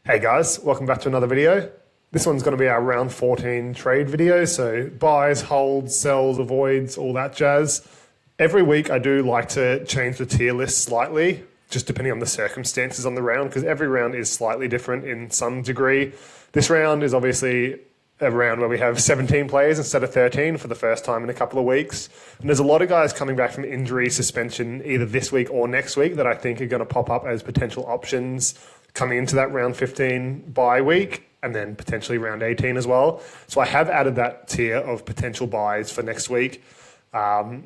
Hey guys, welcome back to another video. This one's going to be our round 14 trade video, so buys, holds, sells, avoids, all that jazz. Every week I do like to change the tier list slightly, just depending on the circumstances on the round, because every round is slightly different in some degree. This round is obviously a round where we have 17 players instead of 13 for the first time in a couple of weeks. And there's a lot of guys coming back from injury, suspension, either this week or next week that I think are going to pop up as potential options coming into that round 15 bye week and then potentially round 18 as well. So I have added that tier of potential buys for next week.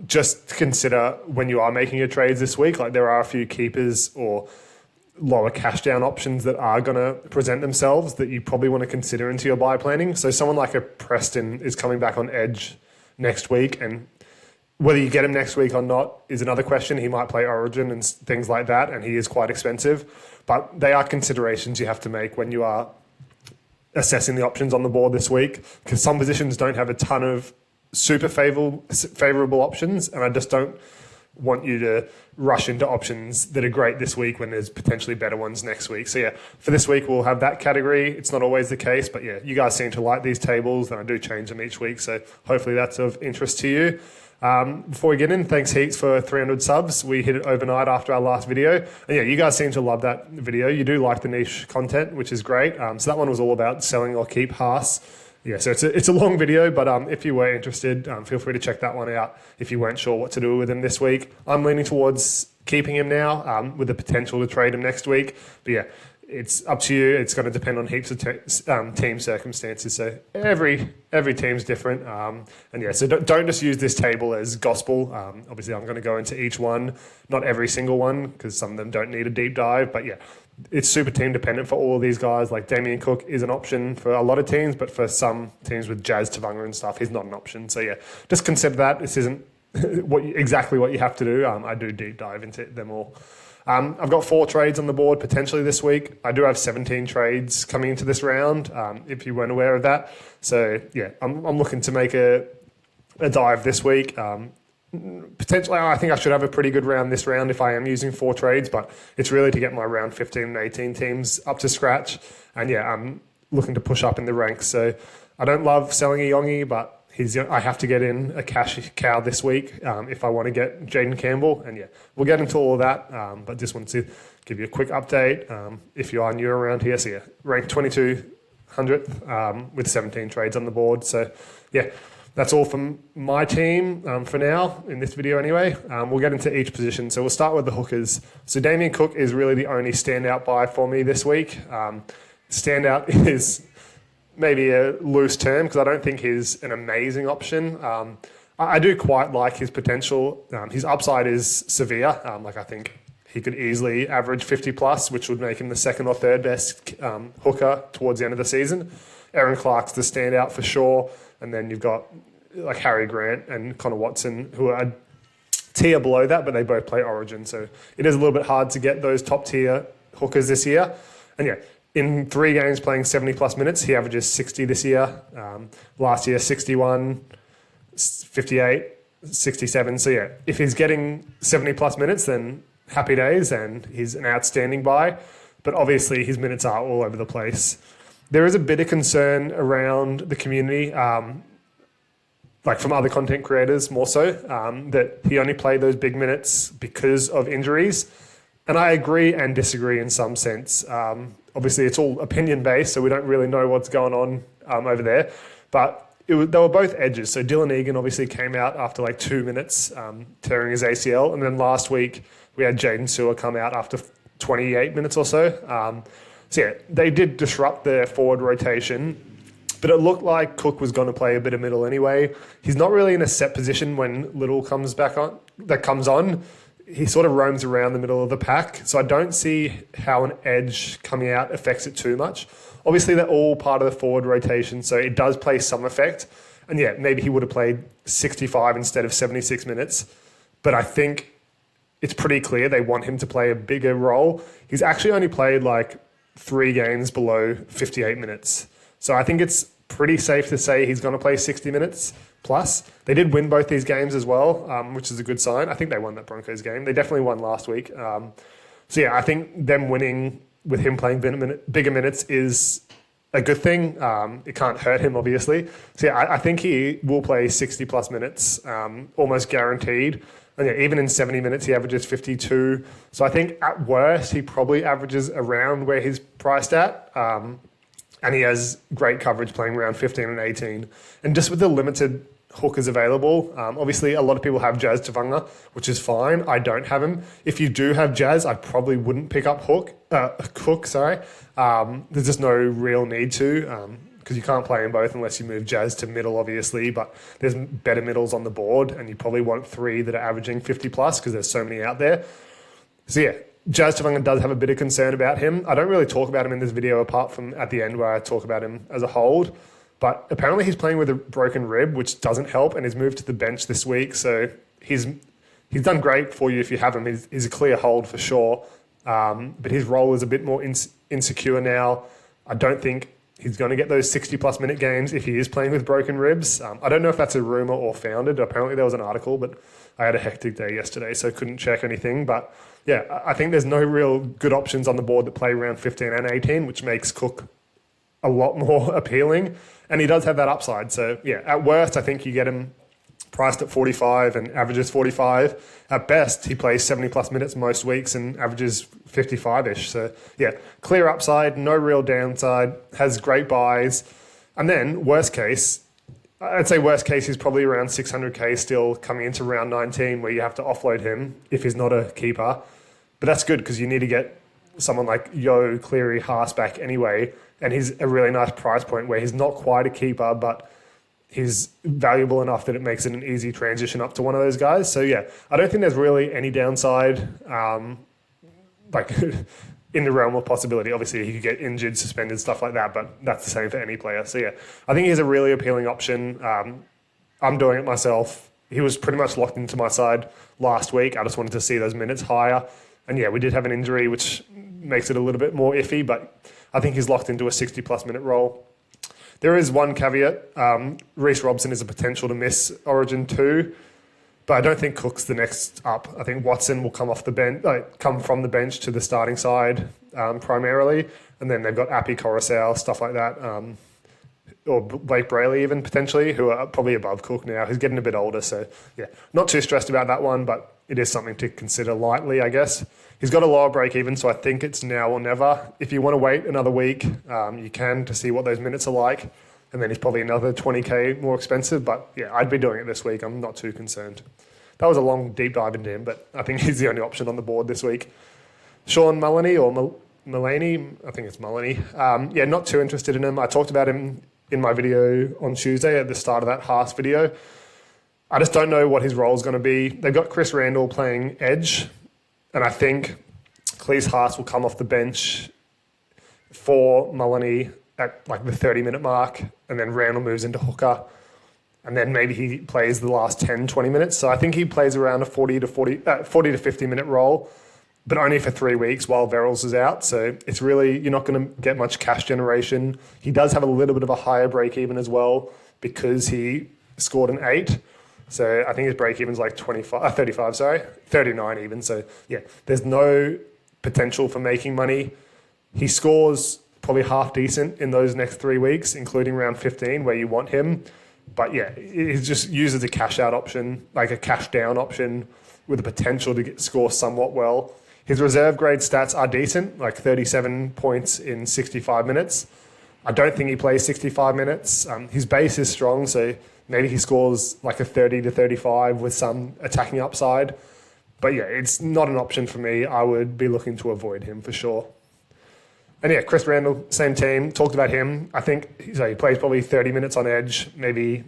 Just consider when you are making your trades this week, like there are a few keepers or lower cash down options that are going to present themselves that you probably want to consider into your buy planning. So someone like a Preston is coming back on edge next week, and whether you get him next week or not is another question. He might play Origin and things like that, and he is quite expensive. But they are considerations you have to make when you are assessing the options on the board this week, because some positions don't have a ton of super favorable options, and I just don't want you to rush into options that are great this week when there's potentially better ones next week. So yeah, for this week, we'll have that category. It's not always the case, but yeah, you guys seem to like these tables, and I do change them each week. So hopefully that's of interest to you. Before we get in, thanks heaps for 300 subs. We hit it overnight after our last video. And yeah, you guys seem to love that video. You do like the niche content, which is great. So that one was all about selling or keep Haas. Yeah, so it's a long video, but if you were interested, feel free to check that one out if you weren't sure what to do with him this week. I'm leaning towards keeping him now with the potential to trade him next week. But yeah, it's up to you. It's going to depend on heaps of team circumstances. So every team's different. And yeah, so don't just use this table as gospel. Obviously, I'm going to go into each one, not every single one, because some of them don't need a deep dive. But yeah, it's super team dependent for all of these guys. Like Damien Cook is an option for a lot of teams, but for some teams with Jazz, Tavanga and stuff, he's not an option. So yeah, just consider that. This isn't exactly what you have to do. I do deep dive into them all. I've got 4 trades on the board potentially this week. I do have 17 trades coming into this round, if you weren't aware of that. So yeah, I'm looking to make a dive this week. Potentially, I think I should have a pretty good round this round if I am using 4 trades, but it's really to get my round 15 and 18 teams up to scratch. And yeah, I'm looking to push up in the ranks. So I don't love selling a Yongi, but I have to get in a Cashie cow this week if I want to get Jaden Campbell. And yeah, we'll get into all of that, but just wanted to give you a quick update if you are new around here. So yeah, ranked 2200th with 17 trades on the board. So yeah, that's all from my team for now, in this video anyway. We'll get into each position. So we'll start with the hookers. So Damien Cook is really the only standout buy for me this week. Standout is maybe a loose term because I don't think he's an amazing option. I do quite like his potential. His upside is severe. I think he could easily average 50 plus, which would make him the second or third best hooker towards the end of the season. Aaron Clark's the standout for sure. And then you've got like Harry Grant and Connor Watson, who are a tier below that, but they both play Origin. So it is a little bit hard to get those top tier hookers this year. And yeah, in 3 games playing 70 plus minutes, he averages 60 this year. Last year, 61, 58, 67. So yeah, if he's getting 70 plus minutes, then happy days, and he's an outstanding buy. But obviously his minutes are all over the place. There is a bit of concern around the community, like from other content creators more so, that he only played those big minutes because of injuries. And I agree and disagree in some sense. Obviously, it's all opinion-based, so we don't really know what's going on over there. But they were both edges. So Dylan Egan obviously came out after like 2 minutes, tearing his ACL. And then last week, we had Jaden Sewer come out after 28 minutes or so. So yeah, they did disrupt their forward rotation, but it looked like Cook was going to play a bit of middle anyway. He's not really in a set position when Little comes on. He sort of roams around the middle of the pack, so I don't see how an edge coming out affects it too much. Obviously, they're all part of the forward rotation, so it does play some effect. And yeah, maybe he would have played 65 instead of 76 minutes, but I think it's pretty clear they want him to play a bigger role. He's actually only played like 3 games below 58 minutes. So I think it's pretty safe to say he's going to play 60 minutes plus. They did win both these games as well, which is a good sign. I think they won that Broncos game. They definitely won last week. So yeah, I think them winning with him playing bigger minutes is a good thing. It can't hurt him, obviously. So yeah, I think he will play 60 plus minutes, almost guaranteed. And yeah, even in 70 minutes, he averages 52. So I think at worst, he probably averages around where he's priced at. And he has great coverage playing around 15 and 18. And just with the limited hookers available, obviously a lot of people have Jazz Tavanga, which is fine. I don't have him. If you do have Jazz, I probably wouldn't pick up Cook. There's just no real need to, because you can't play them both unless you move Jazz to middle, obviously. But there's better middles on the board, and you probably want 3 that are averaging 50 plus because there's so many out there. So yeah, Jazz Tavanga does have a bit of concern about him. I don't really talk about him in this video apart from at the end where I talk about him as a hold. But apparently he's playing with a broken rib, which doesn't help, and he's moved to the bench this week. So he's done great for you if you have him. He's a clear hold for sure. But his role is a bit more insecure now. I don't think he's going to get those 60-plus minute games if he is playing with broken ribs. I don't know if that's a rumor or founded. Apparently there was an article, but I had a hectic day yesterday, so couldn't check anything. But yeah, I think there's no real good options on the board that play around 15 and 18, which makes Cook a lot more appealing. And he does have that upside. So yeah, at worst, I think you get him priced at 45 and averages 45. At best, he plays 70-plus minutes most weeks and averages 55-ish. So yeah, clear upside, no real downside, has great buys. And then worst case, I'd say worst case, he's probably around 600K still coming into round 19 where you have to offload him if he's not a keeper. But that's good because you need to get someone like Yo, Cleary, Haas back anyway. And he's a really nice price point where he's not quite a keeper, but he's valuable enough that it makes it an easy transition up to one of those guys. So yeah, I don't think there's really any downside, like in the realm of possibility. Obviously, he could get injured, suspended, stuff like that, but that's the same for any player. So yeah, I think he's a really appealing option. I'm doing it myself. He was pretty much locked into my side last week. I just wanted to see those minutes higher. And yeah, we did have an injury, which makes it a little bit more iffy, but I think he's locked into a 60-plus minute role. There is one caveat. Reece Robson is a potential to miss Origin 2, but I don't think Cook's the next up. I think Watson will come from the bench to the starting side primarily, and then they've got Appy, Coruscant, stuff like that, or Blake Brayley even potentially, who are probably above Cook now. He's getting a bit older, so yeah, not too stressed about that one, but it is something to consider lightly, I guess. He's got a lower break even, so I think it's now or never. If you want to wait another week, you can to see what those minutes are like. And then he's probably another 20K more expensive. But yeah, I'd be doing it this week. I'm not too concerned. That was a long deep dive into him, but I think he's the only option on the board this week. Sean Mullany or Mulaney, I think it's Mullany. Yeah, not too interested in him. I talked about him in my video on Tuesday at the start of that Haas video. I just don't know what his role is going to be. They've got Chris Randall playing edge. And I think Cleese Haas will come off the bench for Mullany at like the 30-minute mark, and then Randall moves into hooker, and then maybe he plays the last 10, 20 minutes. So I think he plays around a 40 to 50-minute role, but only for 3 weeks while Verrills is out. So it's really, you're not going to get much cash generation. He does have a little bit of a higher break even as well because he scored an 8. So I think his break even's like 39 even. So yeah, there's no potential for making money. He scores probably half decent in those next 3 weeks, including round 15 where you want him. But yeah, he's just used as a cash out option, like a cash down option with the potential to score somewhat well. His reserve grade stats are decent, like 37 points in 65 minutes. I don't think he plays 65 minutes. His base is strong, so maybe he scores like a 30 to 35 with some attacking upside. But yeah, it's not an option for me. I would be looking to avoid him for sure. And yeah, Chris Randall, same team. Talked about him. I think so he plays probably 30 minutes on edge, maybe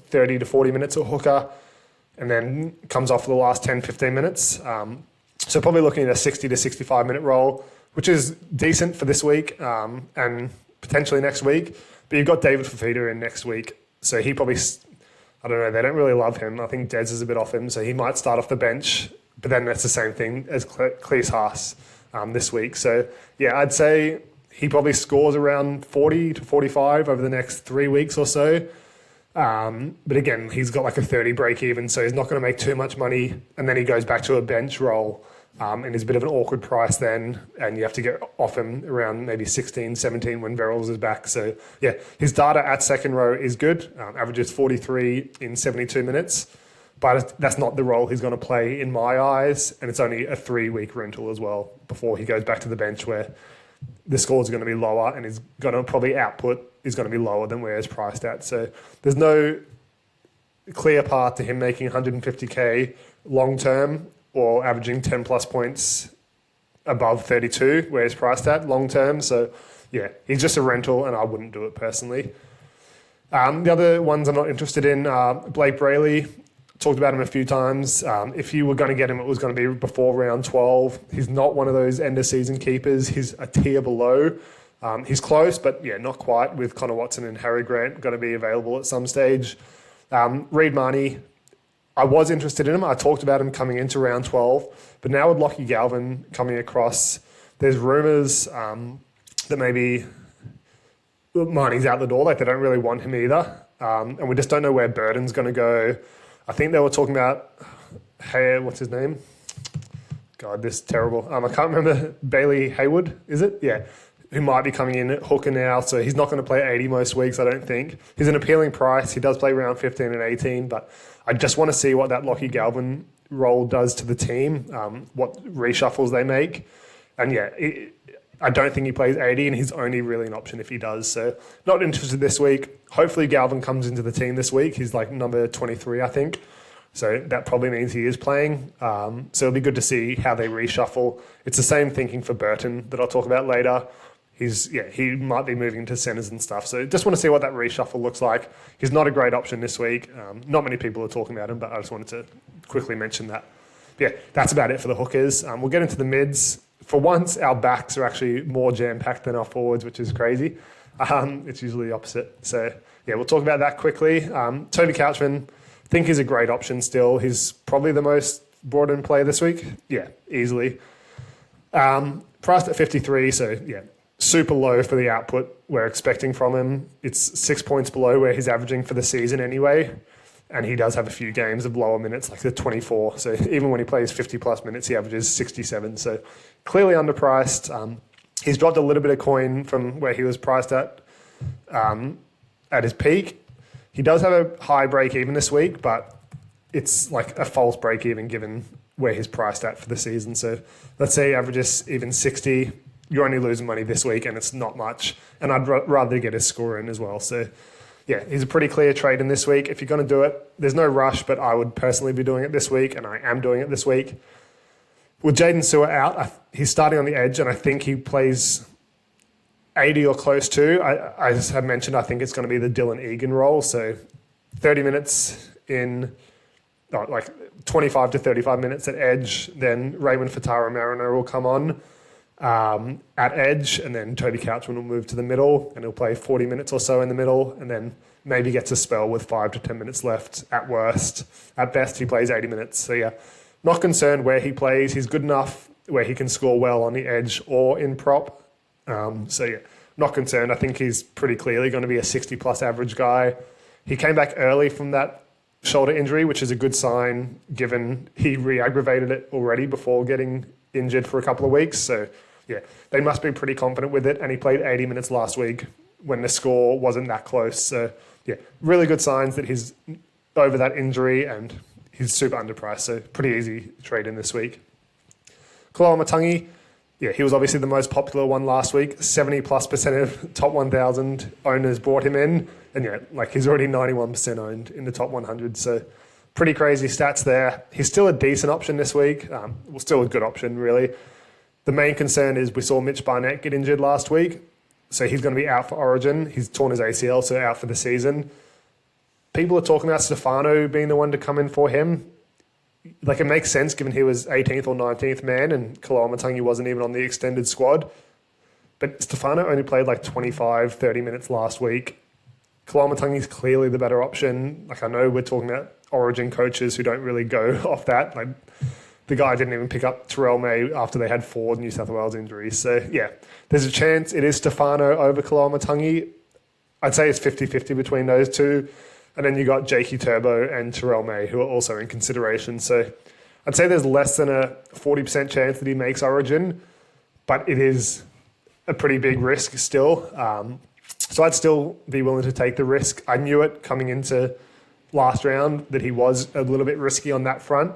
30 to 40 minutes at hooker, and then comes off for the last 10, 15 minutes. So probably looking at a 60 to 65 minute role, which is decent for this week and potentially next week. But you've got David Fafita in next week. So he probably, I don't know, they don't really love him. I think Dez is a bit off him, so he might start off the bench. But then that's the same thing as Cleese Haas this week. So yeah, I'd say he probably scores around 40 to 45 over the next 3 weeks or so. But again, he's got like a 30 break even, so he's not going to make too much money. And then he goes back to a bench role and he's a bit of an awkward price then, and you have to get off him around maybe 16, 17 when Verrills is back. So yeah, his data at second row is good, averages 43 in 72 minutes, but that's not the role he's going to play in my eyes, and it's only a 3-week rental as well before he goes back to the bench where the scores are going to be lower and he's going to probably output is going to be lower than where it's priced at. So there's no clear path to him making 150k long term or averaging 10 plus points above 32 where it's priced at long term. So yeah, he's just a rental and I wouldn't do it personally. The other ones I'm not interested in are Blake Brayley. Talked about him a few times. If you were going to get him, it was going to be before round 12. He's not one of those end of season keepers. He's a tier below. He's close, but yeah, not quite, with Connor Watson and Harry Grant going to be available at some stage. Reid Marnie, I was interested in him. I talked about him coming into round 12, but now with Lachie Galvin coming across, there's rumours that maybe Marnie's out the door. Like, they don't really want him either. And we just don't know where Burton's going to go. I think they were talking about, hey, what's his name? God, this is terrible. I can't remember. Bailey Hayward, is it? Yeah. Who might be coming in at hooker now. So he's not going to play 80 most weeks, I don't think. He's an appealing price. He does play around 15 and 18, but I just want to see what that Lachie Galvin role does to the team, what reshuffles they make. And yeah, I don't think he plays 80, and he's only really an option if he does. So not interested this week. Hopefully Galvin comes into the team this week. He's like number 23, I think. So that probably means he is playing. So it'll be good to see how they reshuffle. It's the same thinking for Burton that I'll talk about later. He might be moving to centres and stuff. So just want to see what that reshuffle looks like. He's not a great option this week. Not many people are talking about him, but I just wanted to quickly mention that. But yeah, that's about it for the hookers. We'll get into the mids. For once, our backs are actually more jam-packed than our forwards, which is crazy. It's usually the opposite. So yeah, we'll talk about that quickly. Toby Couchman, I think he's a great option still. He's probably the most brought-in player this week. Yeah, easily. Priced at 53, so yeah, super low for the output we're expecting from him. It's 6 points below where he's averaging for the season anyway. And he does have a few games of lower minutes, like the 24. So even when he plays 50 plus minutes, he averages 67. So clearly underpriced. He's dropped a little bit of coin from where he was priced at his peak. He does have a high break even this week, but it's like a false break even given where he's priced at for the season. So let's say he averages even 60. You're only losing money this week, and it's not much. And I'd rather get his score in as well. So yeah, he's a pretty clear trade in this week. If you're going to do it, there's no rush, but I would personally be doing it this week, and I am doing it this week. With Jaden Sewer out, he's starting on the edge, and I think he plays 80 or close to. I just have mentioned I think it's going to be the Dylan Egan role, so 30 minutes in, like 25 to 35 minutes at edge, then Raymond Fatara-Mariner will come on at edge, and then Toby Couchman will move to the middle, and he'll play 40 minutes or so in the middle, and then maybe gets a spell with 5 to 10 minutes left at worst. At best, he plays 80 minutes. So yeah, not concerned where he plays. He's good enough where he can score well on the edge or in prop. So yeah, not concerned. I think he's pretty clearly going to be a 60-plus average guy. He came back early from that shoulder injury, which is a good sign given he re-aggravated it already before getting injured for a couple of weeks. So yeah, they must be pretty confident with it. And he played 80 minutes last week when the score wasn't that close. So yeah, really good signs that he's over that injury and he's super underpriced. So pretty easy trade in this week. Koloamatangi, yeah, he was obviously the most popular one last week. 70+% of top 1,000 owners bought him in. And yeah, like he's already 91% owned in the top 100. So pretty crazy stats there. He's still a decent option this week. Well, still a good option, really. The main concern is we saw Mitch Barnett get injured last week. So he's going to be out for Origin. He's torn his ACL, so out for the season. People are talking about Stefano being the one to come in for him. Like, it makes sense given he was 18th or 19th man and Koloamatangi wasn't even on the extended squad. But Stefano only played like 25, 30 minutes last week. Koloamatangi's clearly the better option. Like, I know we're talking about Origin coaches who don't really go off that. Like, the guy didn't even pick up Terrell May after they had 4 New South Wales injuries. So, yeah, there's a chance it is Stefano over Koloamatangi. I'd say it's 50-50 between those two. And then you got Jakey Turbo and Terrell May, who are also in consideration. So I'd say there's less than a 40% chance that he makes Origin, but it is a pretty big risk still. So I'd still be willing to take the risk. I knew it coming into last round that he was a little bit risky on that front,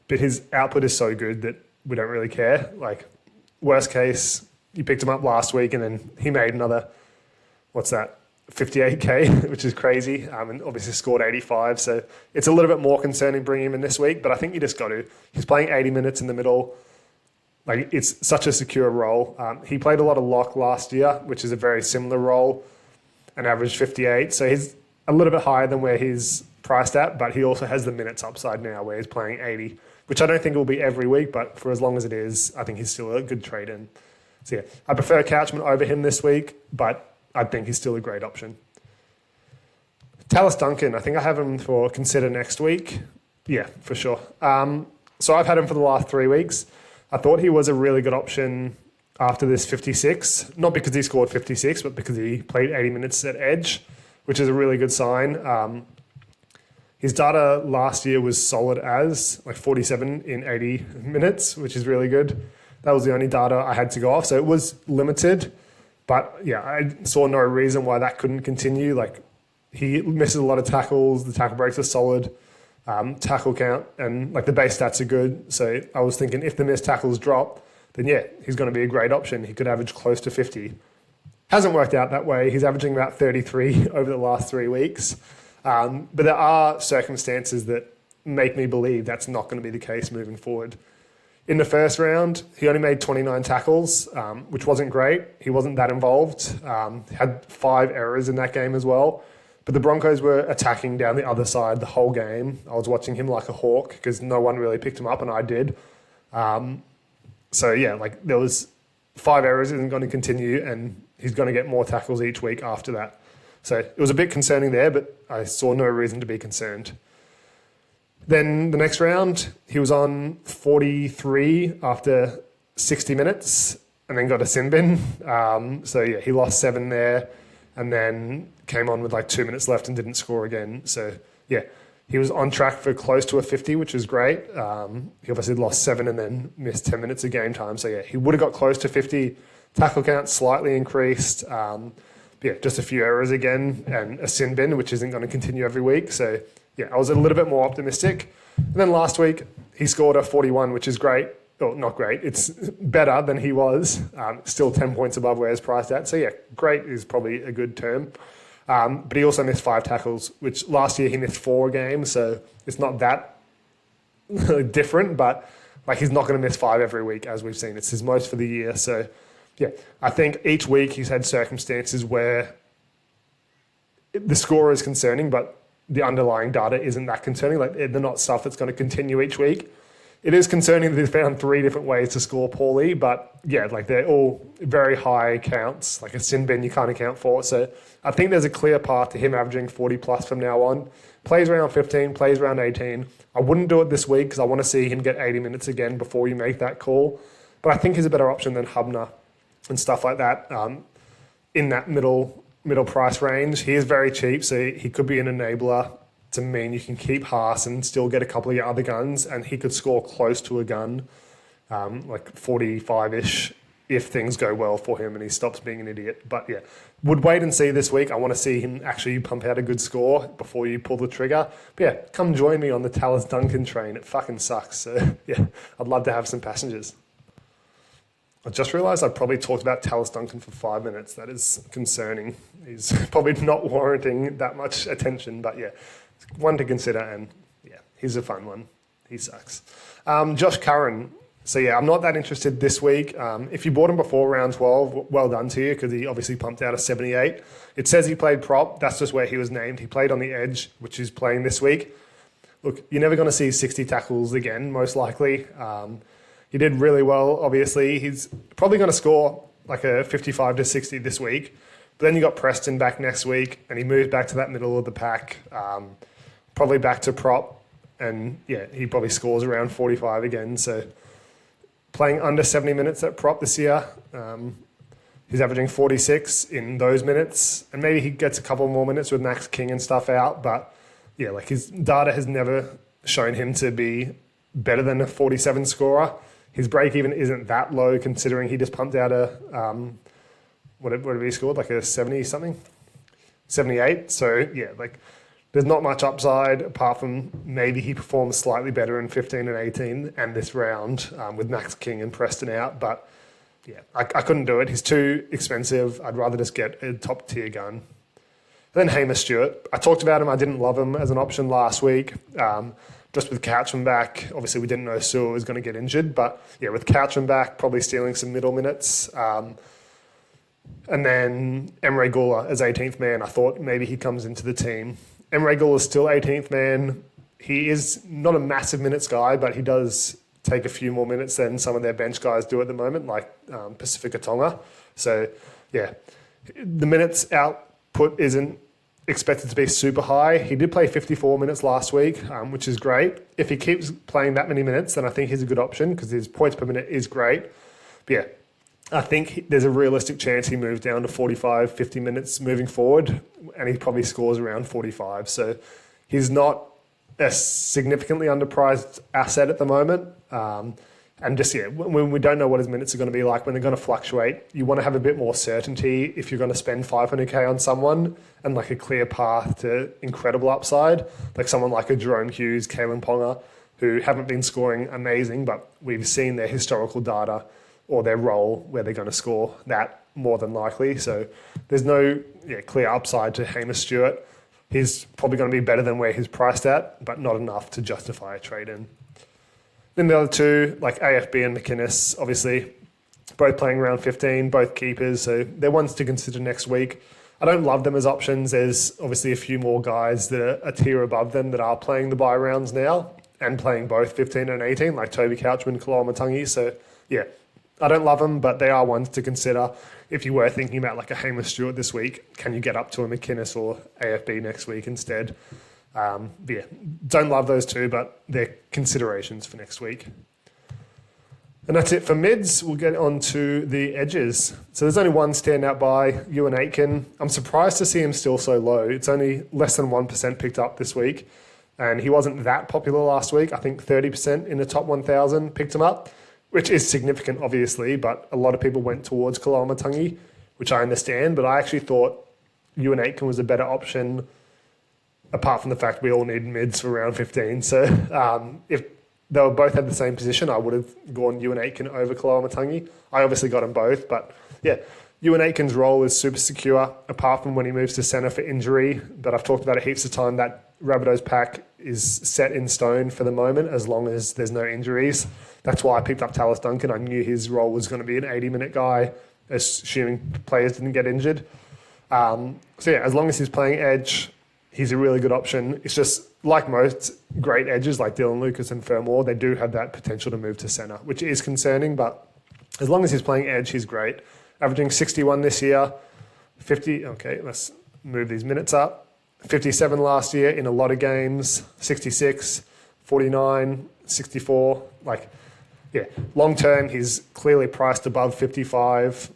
but his output is so good that we don't really care. Like, worst case, you picked him up last week and then he made another, 58K, which is crazy, and obviously scored 85. So it's a little bit more concerning bringing him in this week, but I think you just got to. He's playing 80 minutes in the middle. Like, it's such a secure role. He played a lot of lock last year, which is a very similar role, and averaged 58. So he's a little bit higher than where he's priced at, but he also has the minutes upside now where he's playing 80, which I don't think will be every week, but for as long as it is, I think he's still a good trade in. So yeah, I prefer Couchman over him this week, but I think he's still a great option. Tallis Duncan, I think I have him for consider next week. Yeah, for sure. So I've had him for the last 3 weeks. I thought he was a really good option after this 56, not because he scored 56, but because he played 80 minutes at edge, which is a really good sign. His data last year was solid as, like 47 in 80 minutes, which is really good. That was the only data I had to go off. So it was limited, but yeah, I saw no reason why that couldn't continue. Like, he misses a lot of tackles. The tackle breaks are solid. Tackle count and like the base stats are good. So I was thinking if the missed tackles drop, then yeah, he's going to be a great option. He could average close to 50. Hasn't worked out that way. He's averaging about 33 over the last 3 weeks. But there are circumstances that make me believe that's not going to be the case moving forward. In the first round, he only made 29 tackles, which wasn't great. He wasn't that involved. Had 5 errors in that game as well. But the Broncos were attacking down the other side the whole game. I was watching him like a hawk because no one really picked him up, and I did. So yeah, like there was 5 errors isn't going to continue, and he's going to get more tackles each week after that. So it was a bit concerning there, but I saw no reason to be concerned. Then the next round, he was on 43 after 60 minutes and then got a sin bin. So yeah, he lost 7 there and then came on with like 2 minutes left and didn't score again. So yeah, he was on track for close to a 50, which is great. He obviously lost 7 and then missed 10 minutes of game time. So yeah, he would have got close to 50. Tackle count slightly increased. Yeah, just a few errors again and a sin bin, which isn't going to continue every week. So yeah, I was a little bit more optimistic. And then last week, he scored a 41, which is great. Oh, not great. It's better than he was. Still 10 points above where he's priced at. So yeah, great is probably a good term. But he also missed 5 tackles, which last year he missed 4 games. So it's not that different, but like he's not going to miss 5 every week, as we've seen. It's his most for the year. So yeah, I think each week he's had circumstances where the score is concerning, but the underlying data isn't that concerning. Like they're not stuff that's going to continue each week. It is concerning that he's found 3 different ways to score poorly, but yeah, like they're all very high counts. Like a sin bin you can't account for. So I think there's a clear path to him averaging 40 plus from now on. Plays around 15, plays around 18. I wouldn't do it this week because I want to see him get 80 minutes again before you make that call. But I think he's a better option than Hubner and stuff like that in that middle price range. He is very cheap, so he could be an enabler to mean you can keep Haas and still get a couple of your other guns, and he could score close to a gun, like 45-ish, if things go well for him and he stops being an idiot. But yeah, would wait and see this week. I want to see him actually pump out a good score before you pull the trigger. But yeah, come join me on the Tallis Duncan train. It fucking sucks. So yeah, I'd love to have some passengers. I just realised I probably talked about Tallis Duncan for 5 minutes. That is concerning. He's probably not warranting that much attention, but yeah, one to consider, and yeah, he's a fun one. He sucks. Josh Curran. So yeah, I'm not that interested this week. If you bought him before round 12, well done to you, because he obviously pumped out a 78. It says he played prop. That's just where he was named. He played on the edge, which he's playing this week. Look, you're never going to see 60 tackles again, most likely. He did really well, obviously. He's probably going to score like a 55 to 60 this week. But then you got Preston back next week, and he moved back to that middle of the pack, probably back to prop. And yeah, he probably scores around 45 again. So playing under 70 minutes at prop this year, he's averaging 46 in those minutes. And maybe he gets a couple more minutes with Max King and stuff out. But yeah, like his data has never shown him to be better than a 47 scorer. His break even isn't that low considering he just pumped out a, whatever he scored, like a 70 something, 78. So yeah, like there's not much upside apart from maybe he performs slightly better in 15 and 18 and this round with Max King and Preston out. But yeah, I couldn't do it. He's too expensive. I'd rather just get a top tier gun. And then Hamish Stewart. I talked about him. I didn't love him as an option last week. Just with Couchman back, obviously we didn't know Sewell was going to get injured. But yeah, with Couchman back, probably stealing some middle minutes. And then Emre Gula as 18th man. I thought maybe he comes into the team. Emre Gula is still 18th man. He is not a massive minutes guy, but he does take a few more minutes than some of their bench guys do at the moment, like Pacifica Tonga. So yeah, the minutes output isn't expected to be super high. He did play 54 minutes last week, which is great. If he keeps playing that many minutes, then I think he's a good option because his points per minute is great. But yeah, I think there's a realistic chance he moves down to 45, 50 minutes moving forward, and he probably scores around 45. So he's not a significantly underpriced asset at the moment. And just, yeah, when we don't know what his minutes are going to be like, when they're going to fluctuate, you want to have a bit more certainty if you're going to spend 500k on someone and like a clear path to incredible upside, like someone like a Jerome Hughes, Kalen Ponga, who haven't been scoring amazing, but we've seen their historical data or their role where they're going to score that more than likely. So there's no clear upside to Hamish Stewart. He's probably going to be better than where he's priced at, but not enough to justify a trade in. Then the other two, like AFB and McInnes, obviously both playing around 15, both keepers, so they're ones to consider next week. I don't love them as options. There's obviously a few more guys that are a tier above them that are playing the bye rounds now and playing both 15 and 18, like Toby Couchman, Koloamatangi. So yeah, I don't love them, but they are ones to consider. If you were thinking about like a Hamish Stewart this week, can you get up to a McInnes or AFB next week instead? Yeah, don't love those two, but they're considerations for next week. And that's it for mids. We'll get on to the edges. So there's only one standout buy, Ewan Aitken. I'm surprised to see him still so low. It's only less than 1% picked up this week. And he wasn't that popular last week. I think 30% in the top 1,000 picked him up, which is significant, obviously, but a lot of people went towards Koloamatangi, which I understand. But I actually thought Ewan Aitken was a better option, apart from the fact we all need mids for round 15. So if they were both had the same position, I would have gone Ewan Aitken over Koloamatangi. I obviously got them both, but yeah, Ewan Aitken's role is super secure, apart from when he moves to centre for injury. But I've talked about it heaps of time, that Rabbitohs pack is set in stone for the moment, as long as there's no injuries. That's why I picked up Tallis Duncan. I knew his role was going to be an 80-minute guy, assuming players didn't get injured. So yeah, as long as he's playing edge, he's a really good option. It's just like most great edges like Dylan Lucas and Fermor, they do have that potential to move to centre, which is concerning, but as long as he's playing edge, he's great. Averaging 61 this year, 50, okay, let's move these minutes up. 57 last year in a lot of games, 66, 49, 64. Like, yeah, long term, he's clearly priced above 55,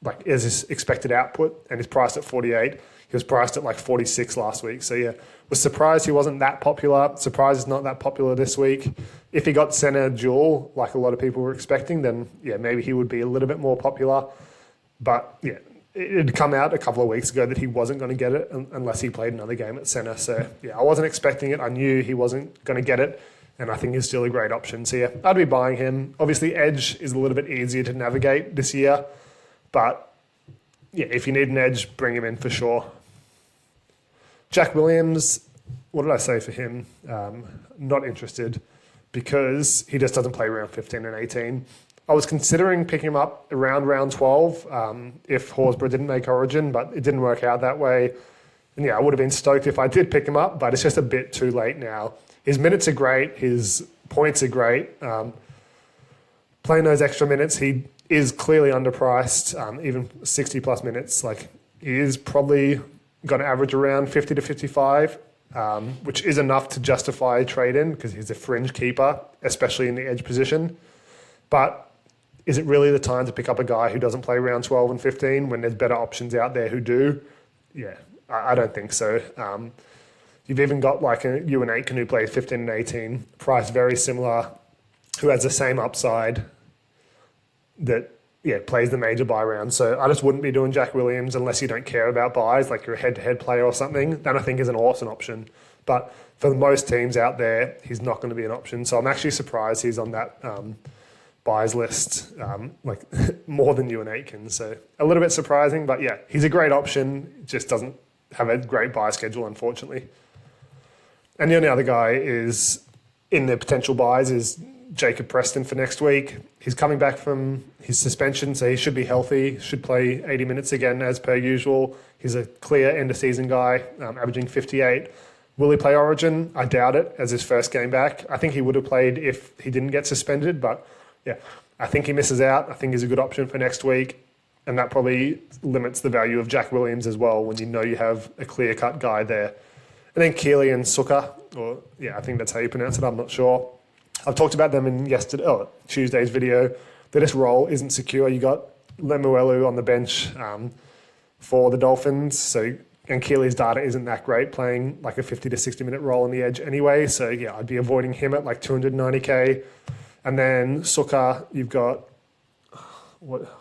like as his expected output, and he's priced at 48. He was priced at like 46 last week. So yeah, was surprised he wasn't that popular. Surprised he's not that popular this week. If he got centre dual, like a lot of people were expecting, then yeah, maybe he would be a little bit more popular. But yeah, it had come out a couple of weeks ago that he wasn't going to get it unless he played another game at centre. So yeah, I wasn't expecting it. I knew he wasn't going to get it. And I think he's still a great option. So yeah, I'd be buying him. Obviously, edge is a little bit easier to navigate this year. But yeah, if you need an edge, bring him in for sure. Jack Williams, what did I say for him? Not interested because he just doesn't play round 15 and 18. I was considering picking him up around round 12 if Horsburgh didn't make Origin, but it didn't work out that way. And yeah, I would have been stoked if I did pick him up, but it's just a bit too late now. His minutes are great. His points are great. Playing those extra minutes, he is clearly underpriced, even 60-plus minutes. Like, he is probably going to average around 50 to 55, which is enough to justify a trade-in because he's a fringe keeper, especially in the edge position. But is it really the time to pick up a guy who doesn't play round 12 and 15 when there's better options out there who do? Yeah, I don't think so. You've even got like a Ewan Aitken who plays 15 and 18, price very similar, who has the same upside that, plays the major buy round. So I just wouldn't be doing Jack Williams unless you don't care about buys, like you're a head-to-head player or something. Then I think is an awesome option. But for most teams out there, he's not going to be an option. So I'm actually surprised he's on that buys list, like more than Ewan Aitken. So a little bit surprising, but yeah, he's a great option. Just doesn't have a great buy schedule, unfortunately. And the only other guy is in the potential buys is Jacob Preston for next week. He's coming back from his suspension, so he should be healthy, should play 80 minutes again as per usual. He's a clear end-of-season guy, averaging 58. Will he play Origin? I doubt it as his first game back. I think he would have played if he didn't get suspended, but yeah, I think he misses out. I think he's a good option for next week, and that probably limits the value of Jack Williams as well when you know you have a clear-cut guy there. And then Keely and Suka, I think that's how you pronounce it, I'm not sure. I've talked about them in Tuesday's video. This role isn't secure. You got Lemuelu on the bench for the Dolphins, and Keely's data isn't that great, playing like a 50 to 60 minute role on the edge anyway. So yeah, I'd be avoiding him at like 290k. And then Suka, you've got what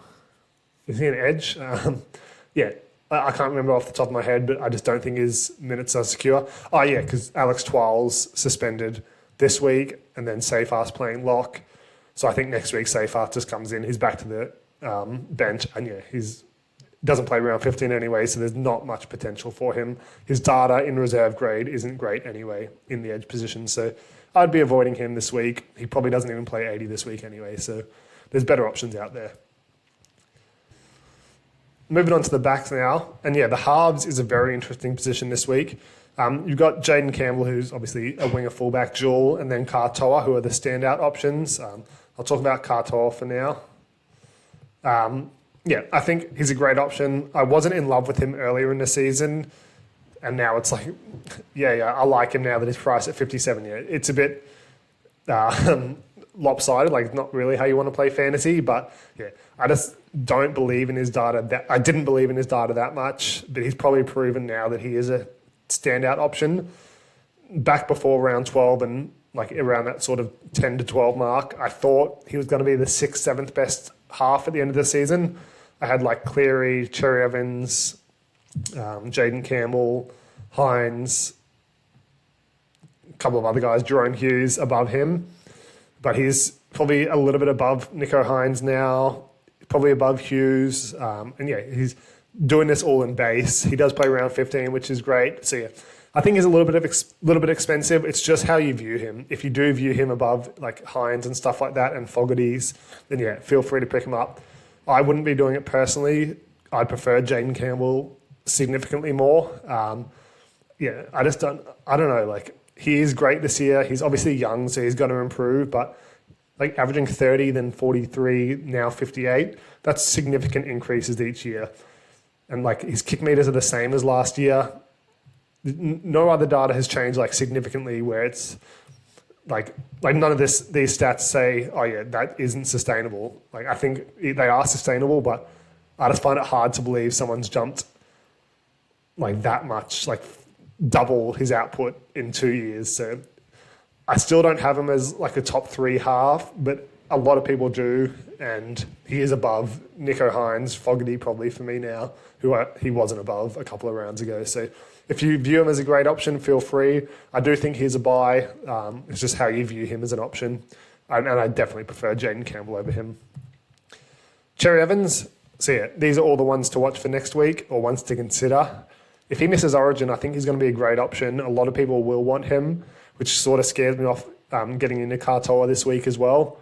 is he an edge? I can't remember off the top of my head, but I just don't think his minutes are secure. Oh yeah, because Alex Twal's suspended this week, and then Seyfarth's playing lock. So I think next week Seyfarth just comes in. He's back to the bench, and he's doesn't play round 15 anyway, so there's not much potential for him. His data in reserve grade isn't great anyway in the edge position, so I'd be avoiding him this week. He probably doesn't even play 80 this week anyway, so there's better options out there. Moving on to the backs now, and the halves is a very interesting position this week. You've got Jaden Campbell, who's obviously a winger fullback dual, and then Katoa, who are the standout options. I'll talk about Katoa for now. I think he's a great option. I wasn't in love with him earlier in the season, and now it's like, I like him now that he's priced at 57. It's a bit lopsided, like not really how you want to play fantasy, but I just don't believe in his data. I didn't believe in his data that much, but he's probably proven now that he is a standout option. Back before round 12 and like around that sort of 10 to 12 mark, I thought he was going to be the 6th, 7th best half at the end of the season. I had like Cleary, Cherry Evans, Jaden Campbell, Hines, a couple of other guys, Jerome Hughes above him. But he's probably a little bit above Nico Hines now, probably above Hughes. He's doing this all in base. He does play round 15, which is great. So I think he's a little bit expensive. It's just how you view him. If you do view him above like Hines and stuff like that and Fogarty's, then feel free to pick him up. I wouldn't be doing it personally. I prefer Jaden Campbell significantly more. I don't know. Like he is great this year. He's obviously young, so he's got to improve. But like averaging 30, then 43, now 58, that's significant increases each year. And like his kick meters are the same as last year. No other data has changed like significantly where it's like none of these stats say, that isn't sustainable. Like I think they are sustainable, but I just find it hard to believe someone's jumped like that much, like double his output in 2 years. So I still don't have him as like a top 3 half, but a lot of people do, and he is above Nico Hines, Fogarty probably for me now, he wasn't above a couple of rounds ago. So if you view him as a great option, feel free. I do think he's a buy. It's just how you view him as an option. And I definitely prefer Jaden Campbell over him. Cherry Evans, so these are all the ones to watch for next week or ones to consider. If he misses Origin, I think he's going to be a great option. A lot of people will want him, which sort of scares me off getting into Katoa this week as well.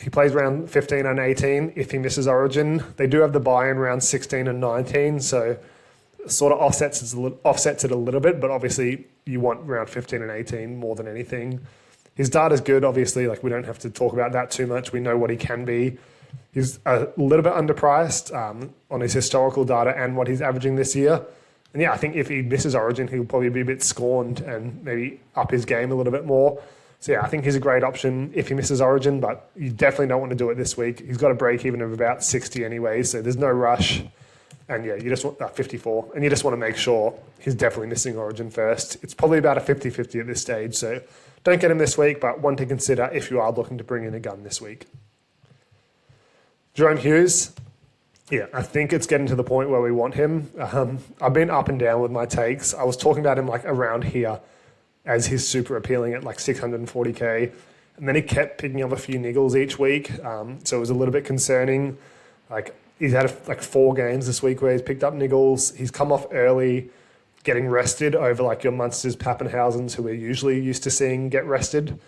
He plays round 15 and 18 if he misses Origin. They do have the buy in round 16 and 19, so sort of offsets it a little bit, but obviously you want round 15 and 18 more than anything. His data's good, obviously. Like we don't have to talk about that too much. We know what he can be. He's a little bit underpriced on his historical data and what he's averaging this year. And I think if he misses Origin, he'll probably be a bit scorned and maybe up his game a little bit more. So I think he's a great option if he misses Origin, but you definitely don't want to do it this week. He's got a break even of about 60 anyway, so there's no rush. And yeah, you just want 54, and you just want to make sure he's definitely missing Origin first. It's probably about a 50-50 at this stage, so don't get him this week, but one to consider if you are looking to bring in a gun this week. Jerome Hughes, yeah, I think it's getting to the point where we want him. I've been up and down with my takes. I was talking about him like around here as he's super appealing at like 640k, and then he kept picking up a few niggles each week, so it was a little bit concerning. Like he's had like 4 games this week where he's picked up niggles. He's come off early, getting rested over like your Munsters, Pappenhausens, who we're usually used to seeing get rested.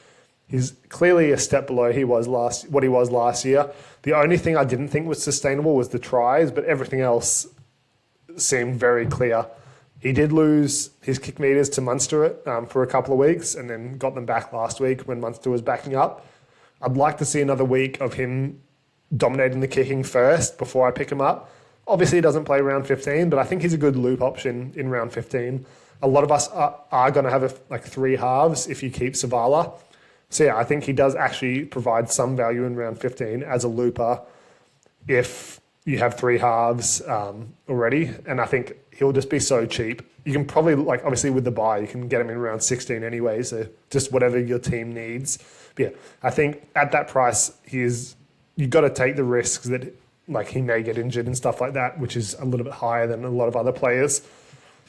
He's clearly a step below what he was last year. The only thing I didn't think was sustainable was the tries, but everything else seemed very clear. He did lose his kick meters to Munster for a couple of weeks and then got them back last week when Munster was backing up. I'd like to see another week of him dominating the kicking first before I pick him up. Obviously, he doesn't play round 15, but I think he's a good loop option in round 15. A lot of us are going to have like 3 halves if you keep Savala. So yeah, I think he does actually provide some value in round 15 as a looper if you have 3 halves already. And I think he'll just be so cheap. You can probably, like obviously with the buy, you can get him in round 16 anyway. So just whatever your team needs. But yeah, I think at that price, you've got to take the risks that like he may get injured and stuff like that, which is a little bit higher than a lot of other players,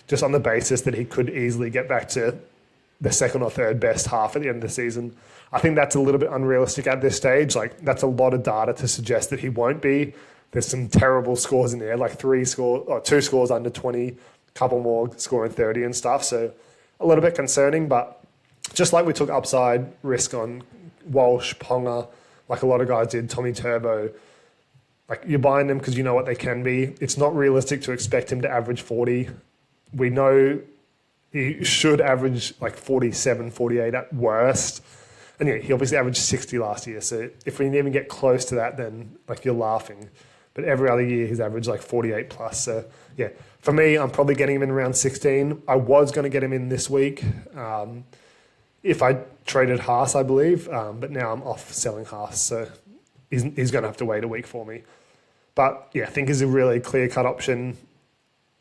just on the basis that he could easily get back to the second or third best half at the end of the season. I think that's a little bit unrealistic at this stage. Like that's a lot of data to suggest that he won't be. There's some terrible scores in there, like 2 scores under 20, a couple more scoring 30 and stuff. So a little bit concerning, but just like we took upside risk on Walsh, Ponga, like a lot of guys did, Tommy Turbo, like you're buying them because you know what they can be. It's not realistic to expect him to average 40. We know he should average like 47, 48 at worst. And yeah, he obviously averaged 60 last year. So if we even get close to that, then like you're laughing. But every other year he's averaged like 48 plus. So yeah, for me, I'm probably getting him in around 16. I was going to get him in this week if I traded Haas, I believe. But now I'm off selling Haas. So he's going to have to wait a week for me. But yeah, I think he's a really clear-cut option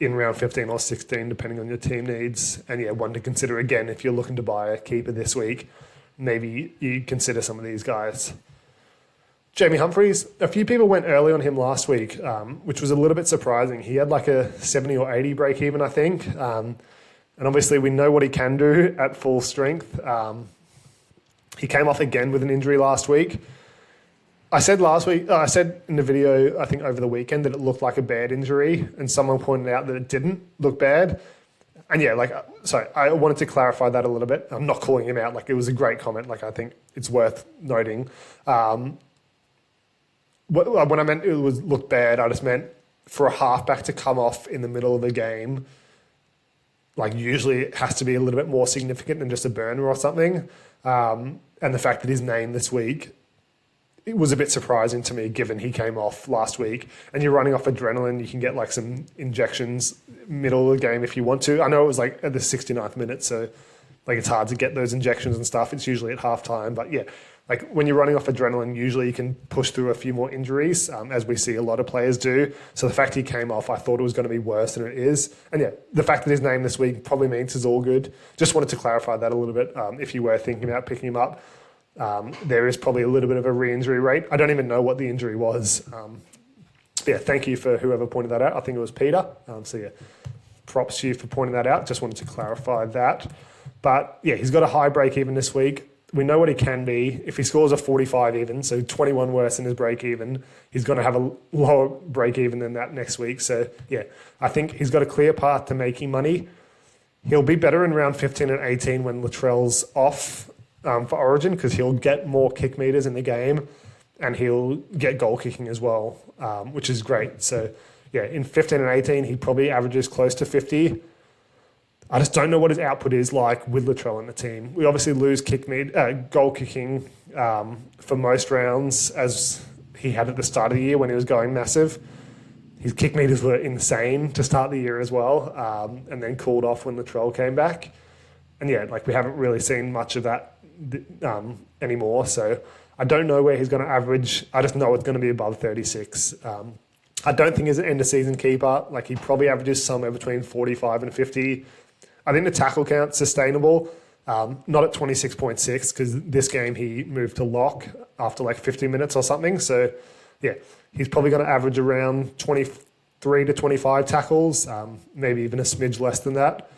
in round 15 or 16, depending on your team needs. And yeah, one to consider again if you're looking to buy a keeper this week. Maybe you consider some of these guys. Jamie Humphries, a few people went early on him last week, which was a little bit surprising. He had like a 70 or 80 break even, I think. And obviously we know what he can do at full strength. He came off again with an injury last week. I said in the video, I think over the weekend, that it looked like a bad injury, and someone pointed out that it didn't look bad. And yeah, I wanted to clarify that a little bit. I'm not calling him out. Like, it was a great comment. Like, I think it's worth noting. When I meant it looked bad, I just meant for a halfback to come off in the middle of a game, like usually it has to be a little bit more significant than just a burner or something. And the fact that his name this week, it was a bit surprising to me given he came off last week and you're running off adrenaline. You can get like some injections middle of the game if you want to. I know it was like at the 69th minute, so like it's hard to get those injections and stuff. It's usually at halftime, but yeah, like when you're running off adrenaline, usually you can push through a few more injuries, as we see a lot of players do. So the fact he came off, I thought it was going to be worse than it is. And yeah, the fact that his name this week probably means it's all good. Just wanted to clarify that a little bit. If you were thinking about picking him up, there is probably a little bit of a re-injury rate. I don't even know what the injury was. Yeah, thank you for whoever pointed that out. I think it was Peter. So yeah, props to you for pointing that out. Just wanted to clarify that. But yeah, he's got a high break even this week. We know what he can be. If he scores a 45 even, so 21 worse than his break even, he's going to have a lower break even than that next week. So yeah, I think he's got a clear path to making money. He'll be better in round 15 and 18 when Latrell's off for Origin, because he'll get more kick meters in the game and he'll get goal kicking as well, which is great. So yeah, in 15 and 18, he probably averages close to 50. I just don't know what his output is like with Latrell in the team. We obviously lose goal kicking for most rounds, as he had at the start of the year when he was going massive. His kick meters were insane to start the year as well, and then cooled off when Latrell came back. And yeah, like we haven't really seen much of that anymore. So I don't know where he's going to average. I just know it's going to be above 36. I don't think he's an end-of-season keeper. Like, he probably averages somewhere between 45 and 50. I think the tackle count's sustainable. Not at 26.6 because this game he moved to lock after like 50 minutes or something. So, yeah, he's probably going to average around 23 to 25 tackles, maybe even a smidge less than that.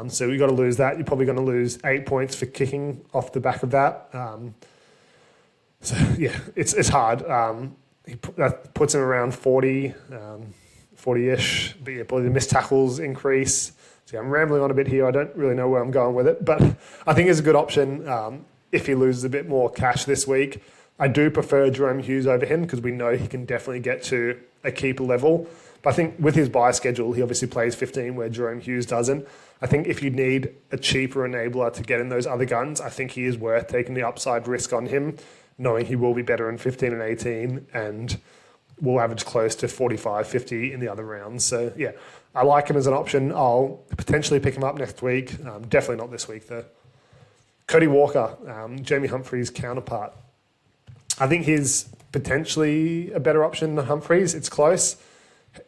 So you've got to lose that. You're probably going to lose 8 points for kicking off the back of that. So, yeah, it's hard. That puts him around 40, 40-ish. But, yeah, probably the missed tackles increase. So I'm rambling on a bit here. I don't really know where I'm going with it, but I think it's a good option if he loses a bit more cash this week. I do prefer Jerome Hughes over him because we know he can definitely get to a keeper level. But I think with his bye schedule, he obviously plays 15 where Jerome Hughes doesn't. I think if you need a cheaper enabler to get in those other guns, I think he is worth taking the upside risk on him, knowing he will be better in 15 and 18 and will average close to 45, 50 in the other rounds. So, yeah, I like him as an option. I'll potentially pick him up next week. Definitely not this week, though. Cody Walker, Jamie Humphries' counterpart. I think he's potentially a better option than Humphries. It's close.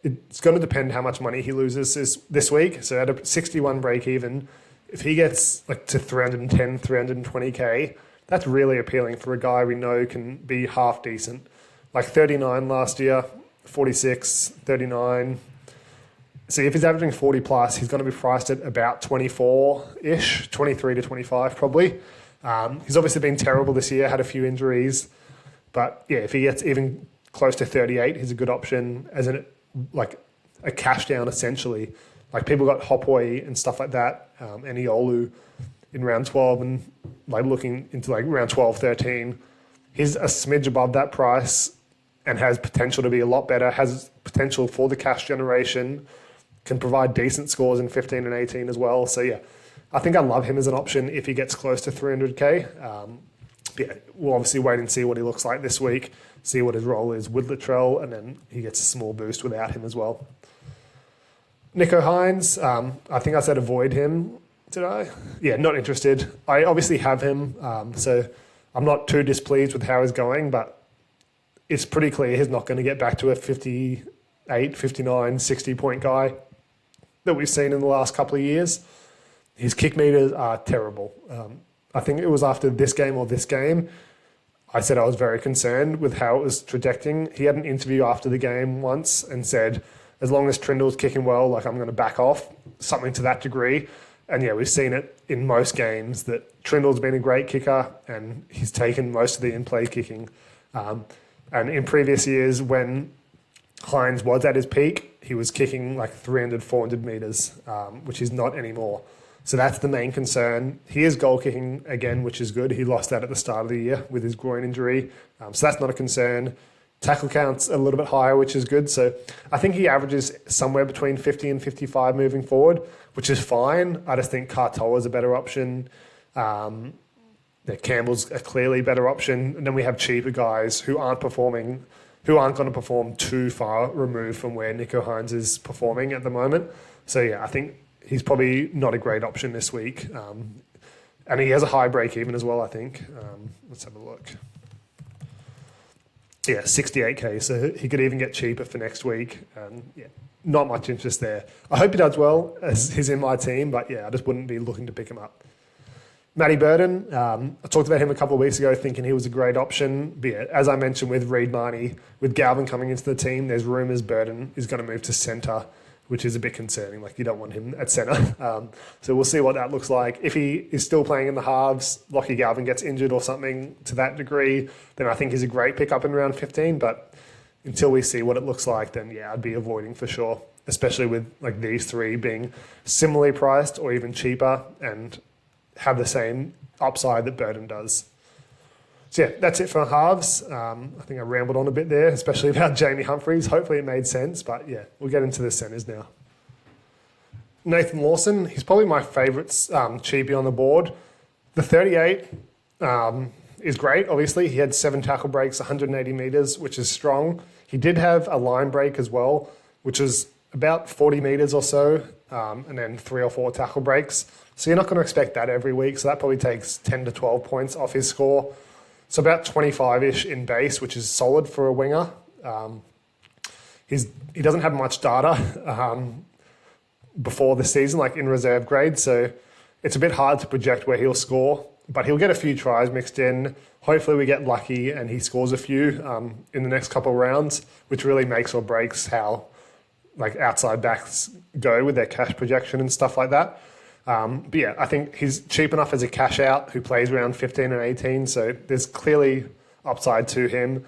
It's going to depend how much money he loses this week. So at a 61 break even, if he gets like to 310, 320K, that's really appealing for a guy we know can be half decent. Like 39 last year, 46, 39. So if he's averaging 40 plus, he's going to be priced at about 24-ish, 23 to 25 probably. He's obviously been terrible this year, had a few injuries. But yeah, if he gets even close to 38, he's a good option as a cash down essentially. Like people got Hopway and stuff like that, and Iolu in round 12 and like looking into like round 12, 13. He's a smidge above that price and has potential to be a lot better, has potential for the cash generation, can provide decent scores in 15 and 18 as well. So yeah, I think I love him as an option if he gets close to 300K. Yeah, we'll obviously wait and see what he looks like this week, see what his role is with Latrell, and then he gets a small boost without him as well. Nico Hines, I think I said avoid him. Did I? Yeah, not interested. I obviously have him, so I'm not too displeased with how he's going, but it's pretty clear he's not going to get back to a 58, 59, 60-point guy that we've seen in the last couple of years. His kick meters are terrible. I think it was after this game, I said I was very concerned with how it was trajecting. He had an interview after the game once and said, as long as Trindle's kicking well, like I'm going to back off, something to that degree. And yeah, we've seen it in most games that Trindle's been a great kicker and he's taken most of the in-play kicking. And in previous years when Hines was at his peak, he was kicking like 300, 400 meters, which is not anymore. So that's the main concern. He is goal kicking again, which is good. He lost that at the start of the year with his groin injury. So that's not a concern. Tackle count's a little bit higher, which is good. So I think he averages somewhere between 50 and 55 moving forward, which is fine. I just think Katoa's a better option. Campbell's a clearly better option. And then we have cheaper guys who aren't going to perform too far removed from where Nico Hines is performing at the moment. So yeah, I think he's probably not a great option this week. And he has a high break even as well, I think. Let's have a look. Yeah, 68K, so he could even get cheaper for next week. Yeah, not much interest there. I hope he does well as he's in my team, but yeah, I just wouldn't be looking to pick him up. Matty Burton, I talked about him a couple of weeks ago thinking he was a great option. But yeah, as I mentioned with Reid Marnie, with Galvin coming into the team, there's rumours Burton is going to move to centre, which is a bit concerning. Like, you don't want him at centre. So we'll see what that looks like. If he is still playing in the halves, Lockie Galvin gets injured or something to that degree, then I think he's a great pickup in round 15. But until we see what it looks like, then yeah, I'd be avoiding for sure, especially with like these three being similarly priced or even cheaper and have the same upside that Burton does. So yeah, that's it for halves. I think I rambled on a bit there, especially about Jamie Humphries. Hopefully it made sense, but yeah, we'll get into the centres now. Nathan Lawson, he's probably my favourite cheapie on the board. The 38 is great, obviously. He had 7 tackle breaks, 180 metres, which is strong. He did have a line break as well, which is about 40 metres or so, and then 3 or 4 tackle breaks. So you're not going to expect that every week, so that probably takes 10 to 12 points off his score. So about 25-ish in base, which is solid for a winger. he doesn't have much data before the season, like in reserve grade, so it's a bit hard to project where he'll score, but he'll get a few tries mixed in. Hopefully we get lucky and he scores a few in the next couple of rounds, which really makes or breaks how like outside backs go with their cash projection and stuff like that. But yeah, I think he's cheap enough as a cash out who plays around 15 and 18, so there's clearly upside to him.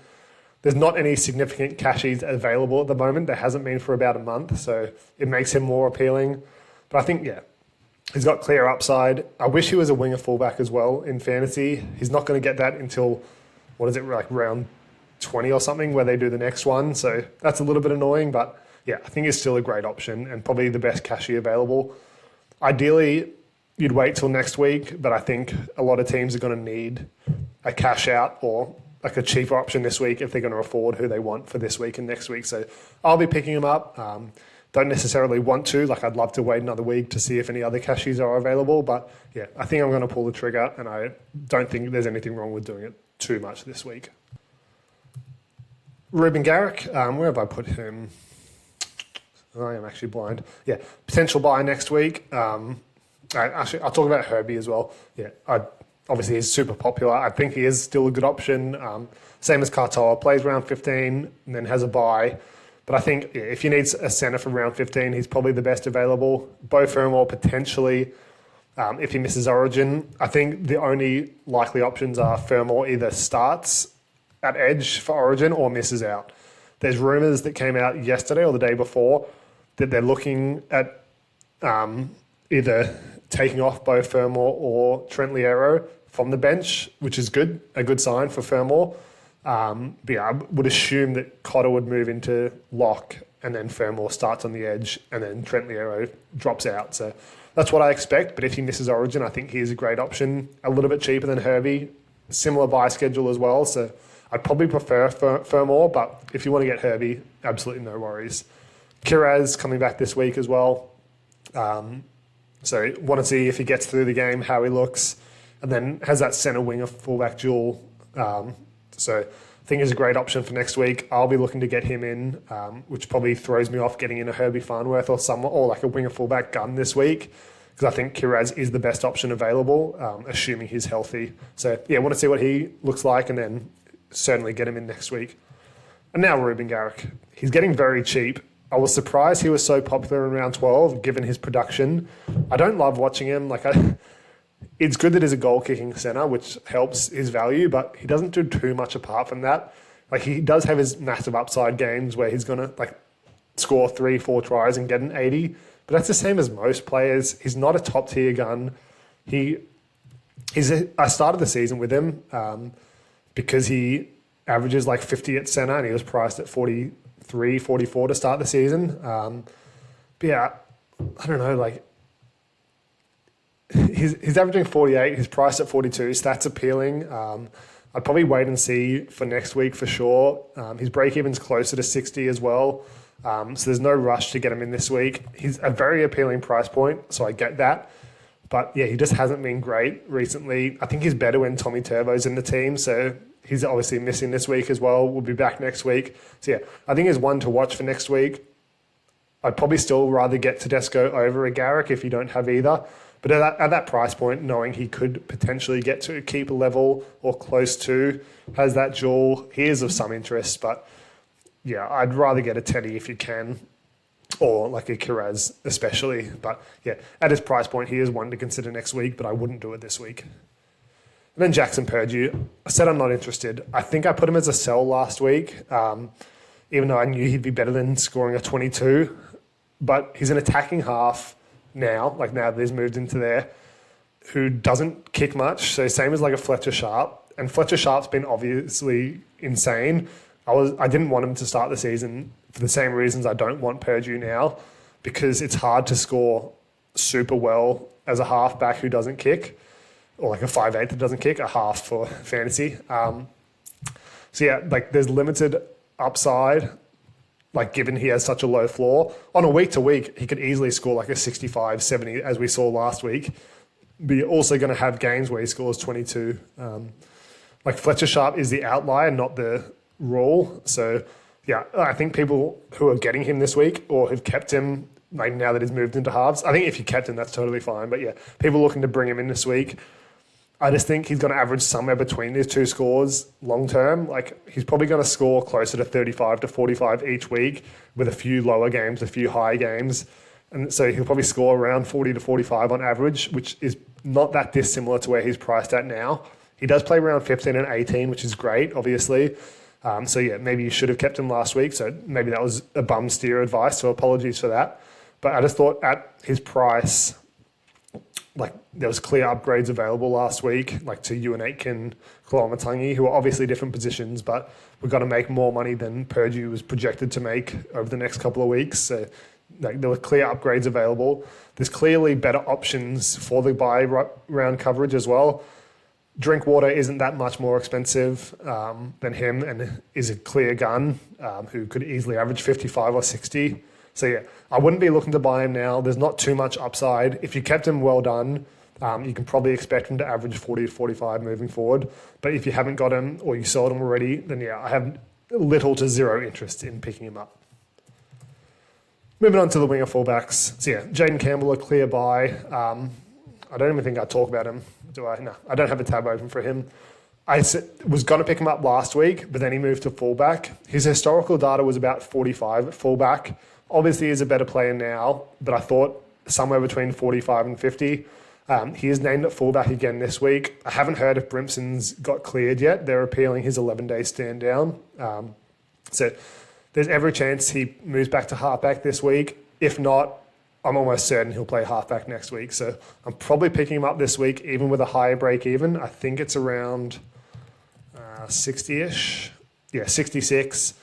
There's not any significant cashies available at the moment. There hasn't been for about a month, so it makes him more appealing. But I think, yeah, he's got clear upside. I wish he was a winger fullback as well in fantasy. He's not going to get that until, like round 20 or something where they do the next one. So that's a little bit annoying, but yeah, I think he's still a great option and probably the best cashy available. Ideally, you'd wait till next week, but I think a lot of teams are going to need a cash out or like a cheaper option this week if they're going to afford who they want for this week and next week. So I'll be picking him up. Don't necessarily want to, like I'd love to wait another week to see if any other cashies are available. But yeah, I think I'm going to pull the trigger and I don't think there's anything wrong with doing it too much this week. Ruben Garrick, where have I put him? I am actually blind. Yeah, potential buy next week. Actually, I'll talk about Herbie as well. Yeah, obviously he's super popular. I think he is still a good option. Same as Katoa, plays round 15 and then has a buy. But I think if you need a centre from round 15, he's probably the best available. Bo Fermor potentially, if he misses Origin. I think the only likely options are Fermor either starts at edge for Origin or misses out. There's rumours that came out yesterday or the day before that they're looking at either taking off Bo Fermor or Trent Liero from the bench, which is good, a good sign for Fermor. But yeah, I would assume that Cotter would move into lock and then Fermor starts on the edge and then Trent Liero drops out. So that's what I expect. But if he misses Origin, I think he is a great option. A little bit cheaper than Herbie. Similar buy schedule as well. So I'd probably prefer Fermor, but if you want to get Herbie, absolutely no worries. Kiraz coming back this week as well. So want to see if he gets through the game, how he looks, and then has that centre winger fullback duel. So I think he's a great option for next week. I'll be looking to get him in, which probably throws me off getting in a Herbie Farnworth or like a winger fullback gun this week, because I think Kiraz is the best option available, assuming he's healthy. So yeah, I want to see what he looks like and then certainly get him in next week. And now Ruben Garrick. He's getting very cheap. I was surprised he was so popular in round 12, given his production. I don't love watching him. It's good that he's a goal-kicking centre, which helps his value, but he doesn't do too much apart from that. Like, he does have his massive upside games where he's going to score 3-4 tries and get an 80, but that's the same as most players. He's not a top-tier gun. I started the season with him because he averages 50 at centre and he was priced at 43, 44 to start the season. But yeah, I don't know, he's averaging 48, he's priced at 42, stats appealing. I'd probably wait and see for next week for sure. His break-even's closer to 60 as well, so there's no rush to get him in this week. He's a very appealing price point, so I get that. But yeah, he just hasn't been great recently. I think he's better when Tommy Turbo's in the team, so he's obviously missing this week as well. We'll be back next week. So yeah, I think he's one to watch for next week. I'd probably still rather get Tedesco over a Garrick if you don't have either. But at that price point, knowing he could potentially get to a keeper level or close to, has that duel, he is of some interest. But yeah, I'd rather get a Teddy if you can, or like a Kiraz especially. But yeah, at his price point, he is one to consider next week, but I wouldn't do it this week. And then Jackson Purdue. I said I'm not interested. I think I put him as a sell last week, even though I knew he'd be better than scoring a 22. But he's an attacking half now that he's moved into there, who doesn't kick much. So same as a Fletcher Sharp. And Fletcher Sharp's been obviously insane. I didn't want him to start the season for the same reasons I don't want Purdue now, because it's hard to score super well as a halfback who doesn't kick, or a 5'8" that doesn't kick, a half for fantasy. So yeah, there's limited upside, given he has such a low floor. On a week-to-week, he could easily score a 65, 70, as we saw last week. But you're also going to have games where he scores 22. Fletcher Sharp is the outlier, not the rule. So Yeah, I think people who are getting him this week or have kept him, like now that he's moved into halves, I think if you kept him, that's totally fine. But yeah, people looking to bring him in this week, I just think he's going to average somewhere between these two scores long term. Like he's probably going to score closer to 35 to 45 each week with a few lower games, a few high games. And so he'll probably score around 40 to 45 on average, which is not that dissimilar to where he's priced at now. He does play around 15 and 18, which is great, obviously. So yeah, maybe you should have kept him last week. So maybe that was a bum steer advice. So apologies for that. But I just thought at his price, like there was clear upgrades available last week, like to Ewan Aitken, Kalamatangi, who are obviously different positions, but we've got to make more money than Purdue was projected to make over the next couple of weeks. So like there were clear upgrades available. There's clearly better options for the buy round coverage as well. Drinkwater isn't that much more expensive than him and is a clear gun who could easily average 55 or 60. So yeah, I wouldn't be looking to buy him now. There's not too much upside. If you kept him, well done. You can probably expect him to average 40 to 45 moving forward. But if you haven't got him or you sold him already, then yeah, I have little to zero interest in picking him up. Moving on to the winger fullbacks. So yeah, Jaden Campbell, a clear buy. I don't even think I talk about him, do I? No, I don't have a tab open for him. I was going to pick him up last week, but then he moved to fullback. His historical data was about 45 at fullback. Obviously, he's a better player now, but I thought somewhere between 45 and 50. He is named at fullback again this week. I haven't heard if Brimson's got cleared yet. They're appealing his 11-day stand down. So there's every chance he moves back to halfback this week. If not, I'm almost certain he'll play halfback next week. So I'm probably picking him up this week, even with a higher break even. I think it's around 60-ish. Yeah, 66.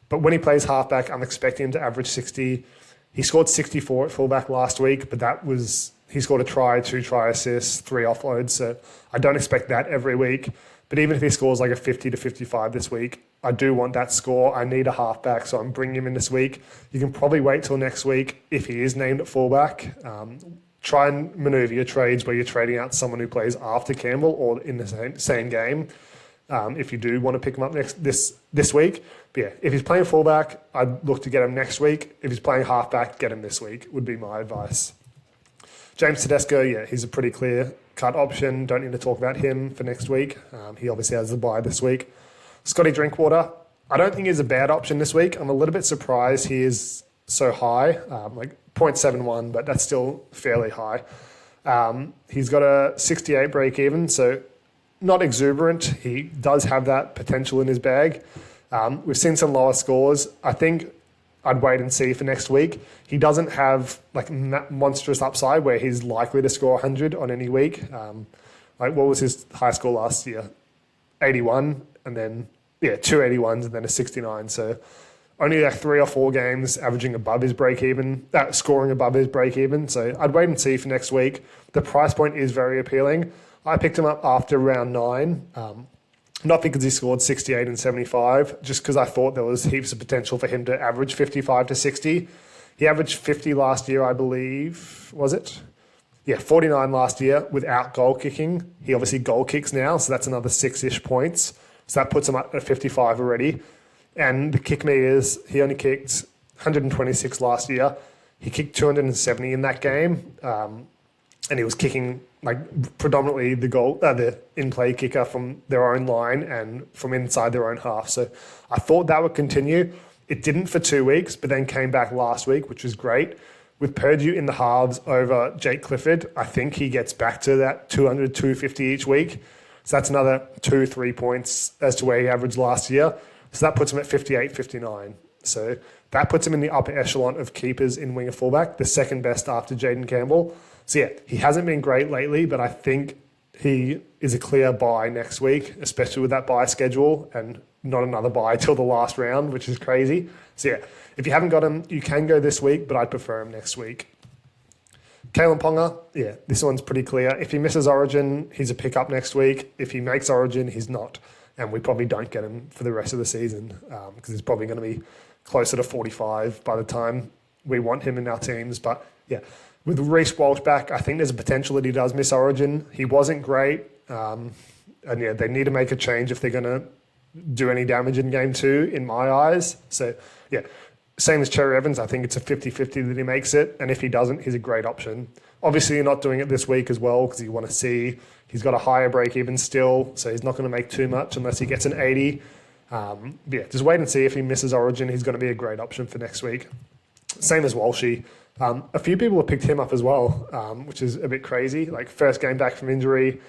But when he plays halfback, I'm expecting him to average 60. He scored 64 at fullback last week, but that was, he scored a try, 2 try assists, 3 offloads. So I don't expect that every week. But even if he scores like a 50 to 55 this week, I do want that score. I need a halfback, so I'm bringing him in this week. You can probably wait till next week if he is named at fullback. Try and maneuver your trades where you're trading out someone who plays after Campbell or in the same game. If you do want to pick him up this week. But yeah, if he's playing fullback, I'd look to get him next week. If he's playing halfback, get him this week, would be my advice. James Tedesco, yeah, he's a pretty clear cut option. Don't need to talk about him for next week. He obviously has the bye this week. Scotty Drinkwater, I don't think he's a bad option this week. I'm a little bit surprised he is so high, like 0.71, but that's still fairly high. He's got a 68 break even, so not exuberant. He does have that potential in his bag. We've seen some lower scores. I think I'd wait and see for next week. He doesn't have like monstrous upside where he's likely to score 100 on any week. Like what was his high score last year? 81, and then 2 81s and then a 69. So only like 3 or 4 games averaging above his break even, scoring above his break even. So I'd wait and see for next week. The price point is very appealing. I picked him up after round 9. Not because he scored 68 and 75, just because I thought there was heaps of potential for him to average 55 to 60. He averaged 50 last year, I believe, was it? Yeah, 49 last year without goal kicking. He obviously goal kicks now, so that's another 6-ish points. So that puts him up at 55 already. And the kick meters, he only kicked 126 last year. He kicked 270 in that game. And he was kicking like predominantly the in-play kicker from their own line and from inside their own half. So I thought that would continue. It didn't for 2 weeks, but then came back last week, which was great. With Purdue in the halves over Jake Clifford, I think he gets back to that 200, 250 each week. So that's another 2-3 points as to where he averaged last year. So that puts him at 58, 59. So that puts him in the upper echelon of keepers in winger fullback, the second best after Jaden Campbell. So yeah, he hasn't been great lately, but I think he is a clear buy next week, especially with that buy schedule and not another buy till the last round, which is crazy. So yeah, if you haven't got him, you can go this week, but I'd prefer him next week. Kalen Ponga, yeah, this one's pretty clear. If he misses Origin, he's a pickup next week. If he makes Origin, he's not. And we probably don't get him for the rest of the season because he's probably going to be closer to 45 by the time we want him in our teams. But yeah, with Reece Walsh back, I think there's a potential that he does miss Origin. He wasn't great. And yeah, they need to make a change if they're going to do any damage in game 2 in my eyes. So yeah, same as Cherry Evans. I think it's a 50-50 that he makes it. And if he doesn't, he's a great option. Obviously, you're not doing it this week as well because you want to see he's got a higher break even still. So he's not going to make too much unless he gets an 80. Yeah, just wait and see. If he misses Origin, he's going to be a great option for next week. Same as Walshy. A few people have picked him up as well, which is a bit crazy. Like first game back from injury.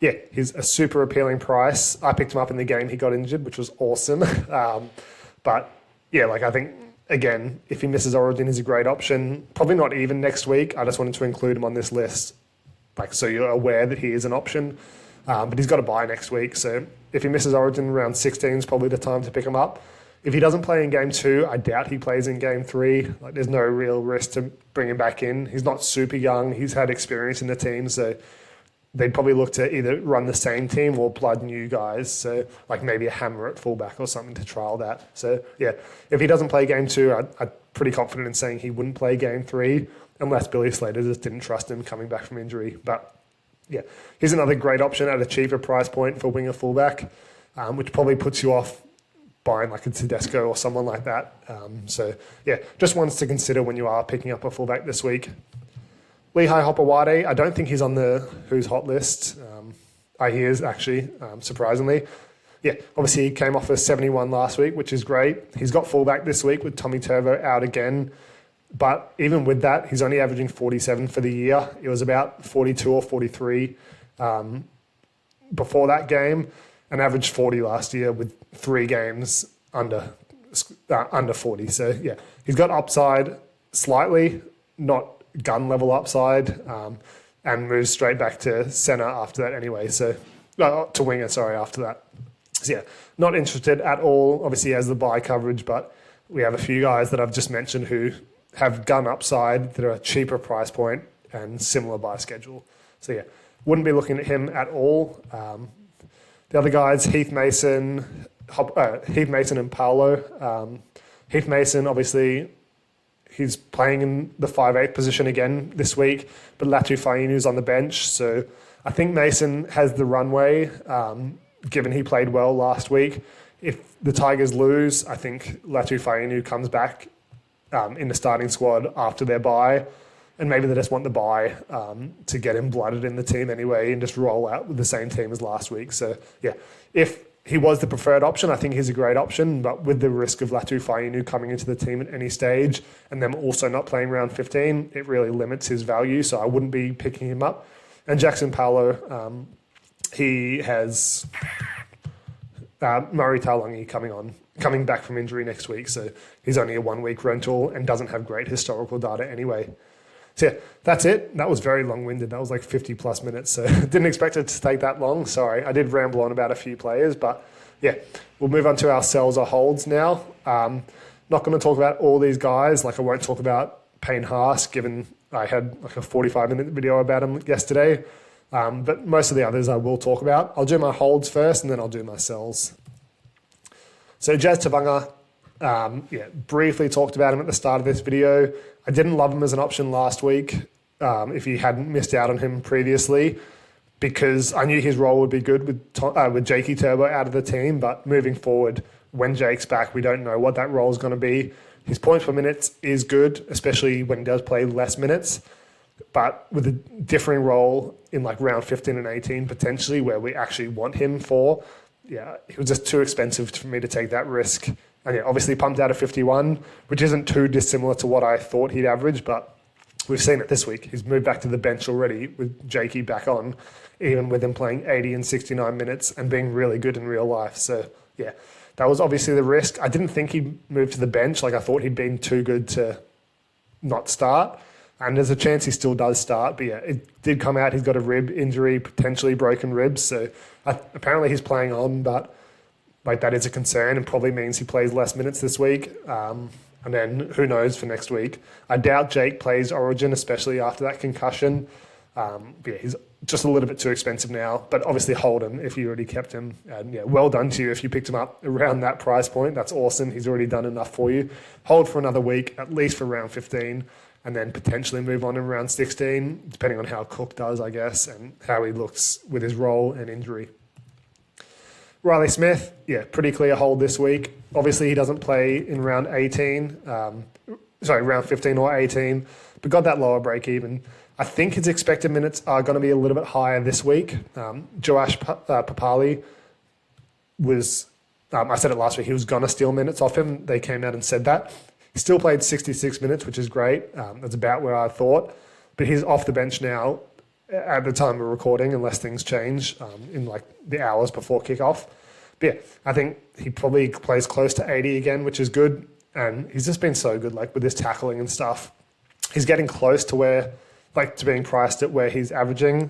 Yeah, he's a super appealing price. I picked him up in the game he got injured, which was awesome. But yeah, like I think, again, if he misses Origin, he's a great option. Probably not even next week. I just wanted to include him on this list, like so you're aware that he is an option. But he's got to buy next week. So if he misses Origin, round 16 is probably the time to pick him up. If he doesn't play in game 2, I doubt he plays in game 3. Like there's no real risk to bring him back in. He's not super young. He's had experience in the team, so they'd probably look to either run the same team or blood new guys. So like maybe a Hammer at fullback or something to trial that. So yeah, if he doesn't play game 2, I'm pretty confident in saying he wouldn't play game 3 unless Billy Slater just didn't trust him coming back from injury. But yeah, here's another great option at a cheaper price point for winger fullback, which probably puts you off buying like a Tedesco or someone like that. So yeah, just ones to consider when you are picking up a fullback this week. Lehigh Hopewade, I don't think he's on the Who's Hot list. He is actually, surprisingly. Yeah, obviously he came off a 71 last week, which is great. He's got fullback this week with Tommy Turbo out again. But even with that, he's only averaging 47 for the year. It was about 42 or 43 before that game, and averaged 40 last year with 3 games under 40. So yeah, he's got upside slightly, not gun level upside, and moves straight back to centre after that anyway. So to winger, sorry, after that. So yeah, not interested at all. Obviously he has the buy coverage, but we have a few guys that I've just mentioned who have gun upside that are a cheaper price point and similar buy schedule. So yeah, wouldn't be looking at him at all. The other guys, Heath Mason and Paolo. Heath Mason, obviously, he's playing in the 5'8" position again this week, but Latu Fainu's on the bench. So I think Mason has the runway, given he played well last week. If the Tigers lose, I think Latu Fainu comes back in the starting squad after their bye, and maybe they just want the bye to get him blooded in the team anyway and just roll out with the same team as last week. So yeah, if he was the preferred option, I think he's a great option, but with the risk of Latu Fainu coming into the team at any stage and them also not playing round 15, it really limits his value, so I wouldn't be picking him up. And Jackson Paolo, he has Murray Taulagi coming back from injury next week, so he's only a 1-week rental and doesn't have great historical data anyway. So yeah, that's it. That was very long-winded. That was like 50 plus minutes, so didn't expect it to take that long. Sorry, I did ramble on about a few players, but yeah, we'll move on to our sells or holds now. Not going to talk about all these guys. Like I won't talk about Payne Haas, given I had like a 45-minute video about him yesterday. But most of the others I will talk about. I'll do my holds first, and then I'll do my sells. So Jazz Tavanga, briefly talked about him at the start of this video. I didn't love him as an option last week, if you hadn't missed out on him previously, because I knew his role would be good with Jakey Turbo out of the team, but moving forward, when Jake's back, we don't know what that role is going to be. His points per minute is good, especially when he does play less minutes, but with a differing role in like round 15 and 18 potentially, where we actually want him for, yeah, he was just too expensive for me to take that risk. And yeah, obviously pumped out a 51, which isn't too dissimilar to what I thought he'd average, but we've seen it this week. He's moved back to the bench already with Jakey back on, even with him playing 80 and 69 minutes and being really good in real life. So yeah, that was obviously the risk. I didn't think he'd move to the bench. Like I thought he'd been too good to not start. And there's a chance he still does start. But yeah, it did come out. He's got a rib injury, potentially broken ribs. So apparently he's playing on, but like that is a concern and probably means he plays less minutes this week. And then who knows for next week. I doubt Jake plays Origin, especially after that concussion. But yeah, he's just a little bit too expensive now. But obviously hold him if you already kept him. And yeah, well done to you if you picked him up around that price point. That's awesome. He's already done enough for you. Hold for another week, at least for round 15. And then potentially move on in round 16, depending on how Cook does, I guess, and how he looks with his role and injury. Riley Smith, pretty clear hold this week. Obviously, he doesn't play in round 18, round 15 or 18, but got that lower break even. I think his expected minutes are going to be a little bit higher this week. Joash Papali was, I said it last week, he was going to steal minutes off him. They came out and said that. He still played 66 minutes, which is great. That's about where I thought. But he's off the bench now at the time of recording, unless things change in like the hours before kickoff. But I think he probably plays close to 80 again, which is good. And he's just been so good, like with his tackling and stuff. He's getting close to to being priced at where he's averaging.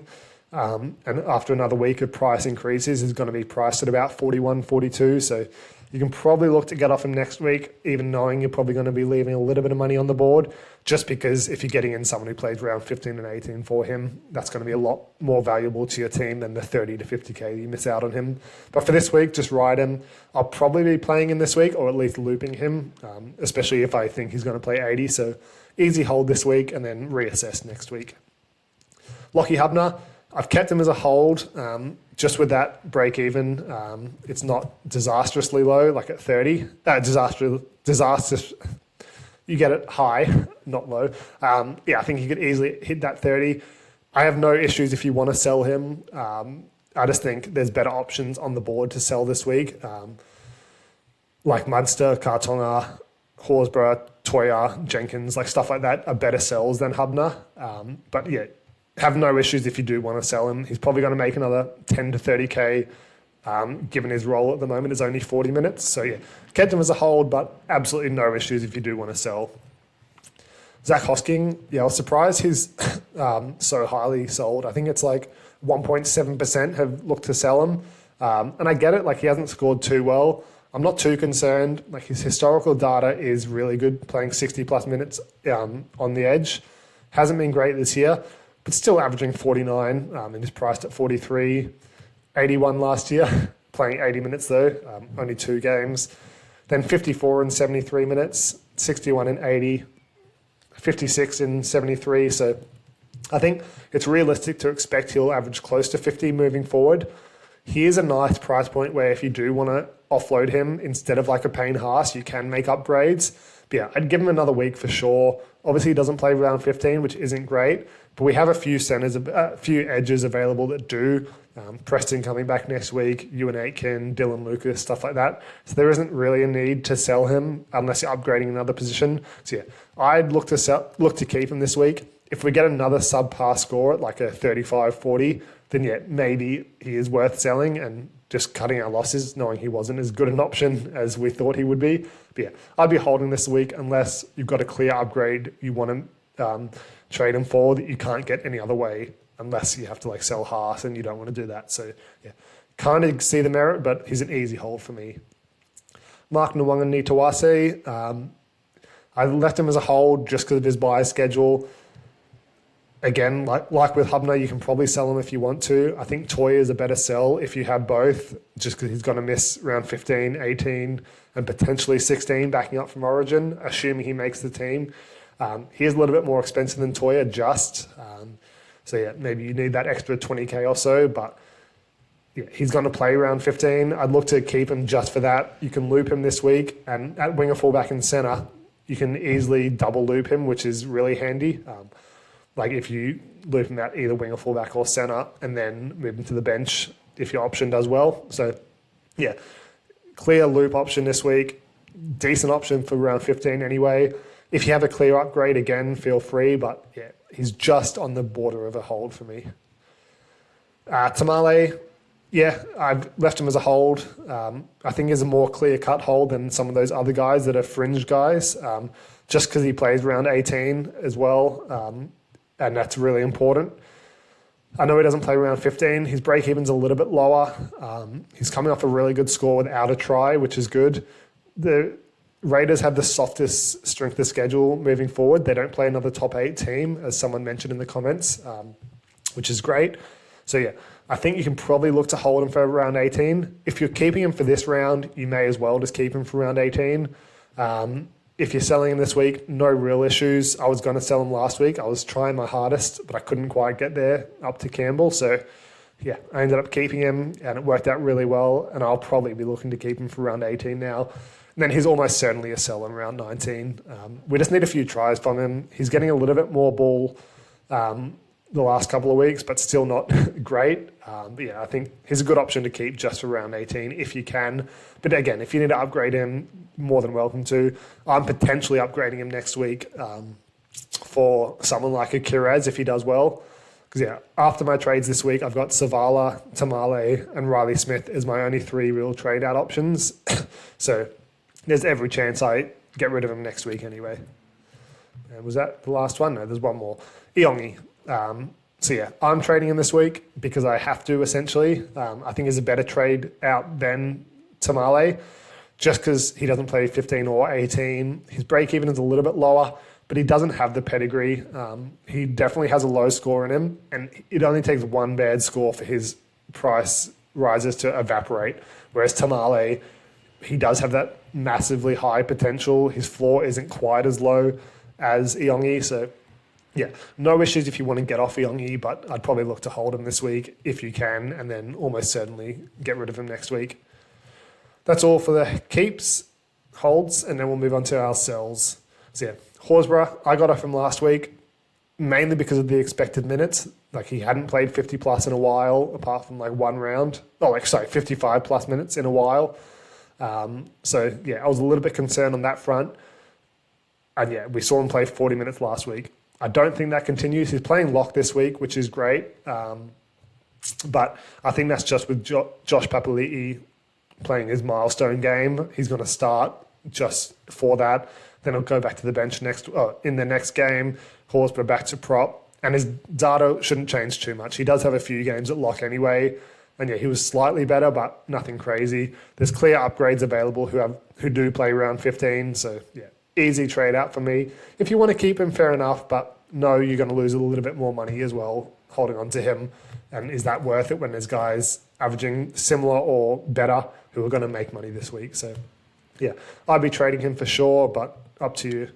And after another week of price increases, he's going to be priced at about 41, 42. So you can probably look to get off him next week, even knowing you're probably going to be leaving a little bit of money on the board, just because if you're getting in someone who plays round 15 and 18 for him, that's going to be a lot more valuable to your team than the 30 to 50K you miss out on him. But for this week, just ride him. I'll probably be playing him this week, or at least looping him, especially if I think he's going to play 80. So easy hold this week and then reassess next week. Lockie Hubner, I've kept him as a hold. Just with that break even, it's not disastrously low, like at 30. Disastrous. You get it high, not low. I think you could easily hit that 30. I have no issues if you want to sell him. I just think there's better options on the board to sell this week, like Munster, Kartonga, Horsburgh, Toya, Jenkins, like stuff like that are better sells than Hubner. But have no issues if you do want to sell him. He's probably going to make another 10 to 30K, given his role at the moment is only 40 minutes. So kept him as a hold, but absolutely no issues if you do want to sell. Zach Hosking, I was surprised he's so highly sold. I think it's like 1.7% have looked to sell him. And I get it, like he hasn't scored too well. I'm not too concerned. Like his historical data is really good, playing 60 plus minutes on the edge. Hasn't been great this year, but still averaging 49 and is priced at 43. 81 last year, playing 80 minutes though, only 2 games. Then 54 in 73 minutes, 61 in 80, 56 in 73. So I think it's realistic to expect he'll average close to 50 moving forward. Here's a nice price point where if you do want to offload him instead of like a Payne Haas, you can make upgrades. But I'd give him another week for sure. Obviously, he doesn't play round 15, which isn't great, but we have a few edges available that do. Preston coming back next week, Ewan Aitken, Dylan Lucas, stuff like that. So there isn't really a need to sell him unless you're upgrading another position. So I'd look to keep him this week. If we get another subpar score at like a 35-40, then maybe he is worth selling and just cutting our losses, knowing he wasn't as good an option as we thought he would be. But I'd be holding this week unless you've got a clear upgrade you want to trade him for that you can't get any other way, unless you have to like sell Haas and you don't want to do that. So kind of see the merit, but he's an easy hold for me. Mark Nwanga-Nitawase, I left him as a hold just because of his buy schedule. Again, like with Hubner, you can probably sell him if you want to. I think Toya is a better sell if you have both, just because he's going to miss round 15, 18, and potentially 16 backing up from Origin, assuming he makes the team. He is a little bit more expensive than Toya, so maybe you need that extra 20K or so, but he's going to play round 15. I'd look to keep him just for that. You can loop him this week, and at winger, fullback, and centre, you can easily double loop him, which is really handy. Like if you loop him at either winger, fullback, or centre, and then move him to the bench if your option does well. So clear loop option this week. Decent option for round 15 anyway. If you have a clear upgrade, again, feel free, but he's just on the border of a hold for me. Tamale, I've left him as a hold. I think he's a more clear-cut hold than some of those other guys that are fringe guys, just because he plays round 18 as well, and that's really important. I know he doesn't play round 15. His break-even's a little bit lower. He's coming off a really good score without a try, which is good. The Raiders have the softest strength of schedule moving forward. They don't play another top 8 team, as someone mentioned in the comments, which is great. So I think you can probably look to hold him for round 18. If you're keeping him for this round, you may as well just keep him for round 18. If you're selling him this week, no real issues. I was going to sell him last week. I was trying my hardest, but I couldn't quite get there up to Campbell. So yeah, I ended up keeping him and it worked out really well. And I'll probably be looking to keep him for round 18 now. And then he's almost certainly a sell in round 19. We just need a few tries from him. He's getting a little bit more ball the last couple of weeks, but still not great. But yeah, I think he's a good option to keep just for round 18 if you can. But again, if you need to upgrade him, more than welcome to. I'm potentially upgrading him next week for someone like a Kiraz if he does well. Because yeah, after my trades this week, I've got Savala, Tamale, and Riley Smith as my only 3 real trade out options. So there's every chance I get rid of him next week anyway. And was that the last one? No, there's one more. Iongi. So yeah, I'm trading him this week because I have to essentially. I think he's a better trade out than Tamale just because he doesn't play 15 or 18. His break even is a little bit lower, but he doesn't have the pedigree. He definitely has a low score in him, and it only takes one bad score for his price rises to evaporate. Whereas Tamale, he does have that massively high potential. His floor isn't quite as low as Iongi, so yeah, no issues if you want to get off Iongi, but I'd probably look to hold him this week if you can, and then almost certainly get rid of him next week. That's all for the keeps, holds, and then we'll move on to our sells. So yeah, Horsburgh, I got off him last week, mainly because of the expected minutes. Like he hadn't played 50 plus in a while, apart from like one round. 55 plus minutes in a while. So yeah, I was a little bit concerned on that front. And yeah, we saw him play 40 minutes last week. I don't think that continues. He's playing lock this week, which is great. But I think that's just with Josh Papali'i playing his milestone game. He's going to start just for that. Then he'll go back to the bench in the next game. Horsburgh back to prop. And his data shouldn't change too much. He does have a few games at lock anyway. And yeah, he was slightly better, but nothing crazy. There's clear upgrades available who do play round 15. So yeah, easy trade out for me. If you want to keep him, fair enough, but no, you're going to lose a little bit more money as well holding on to him. And is that worth it when there's guys averaging similar or better who are going to make money this week? So yeah, I'd be trading him for sure, but up to you.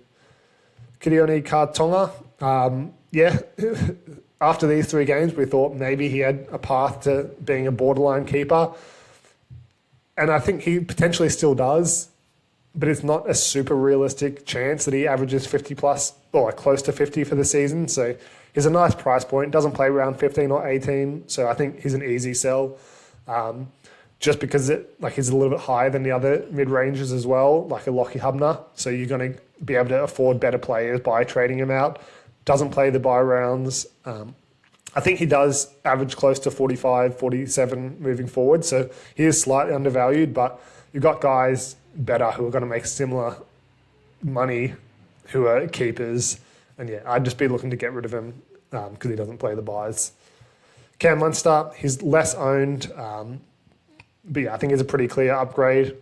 Kidione Kartonga, yeah, after these 3 games, we thought maybe he had a path to being a borderline keeper. And I think he potentially still does. But it's not a super realistic chance that he averages 50 plus or close to 50 for the season. So he's a nice price point. Doesn't play around 15 or 18. So I think he's an easy sell. Just because he's a little bit higher than the other mid-rangers as well, like a Lockie Hubner. So you're going to be able to afford better players by trading him out. Doesn't play the bye rounds. I think he does average close to 45, 47 moving forward. So he is slightly undervalued, but you've got guys better who are going to make similar money who are keepers. And yeah, I'd just be looking to get rid of him because he doesn't play the buys. Cam Munster, he's less owned. But yeah, I think he's a pretty clear upgrade.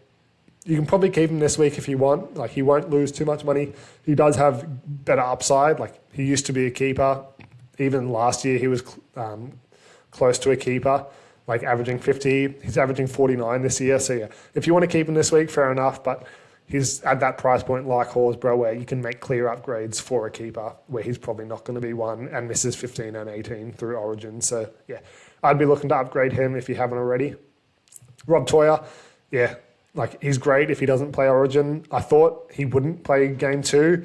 You can probably keep him this week if you want. Like he won't lose too much money. He does have better upside. Like he used to be a keeper. Even last year he was close to a keeper, like averaging 50. He's averaging 49 this year. So yeah, if you want to keep him this week, fair enough. But he's at that price point like Horsburgh where you can make clear upgrades for a keeper where he's probably not going to be one and misses 15 and 18 through Origin. So yeah, I'd be looking to upgrade him if you haven't already. Rob Toyer, yeah, like he's great if he doesn't play Origin. I thought he wouldn't play game 2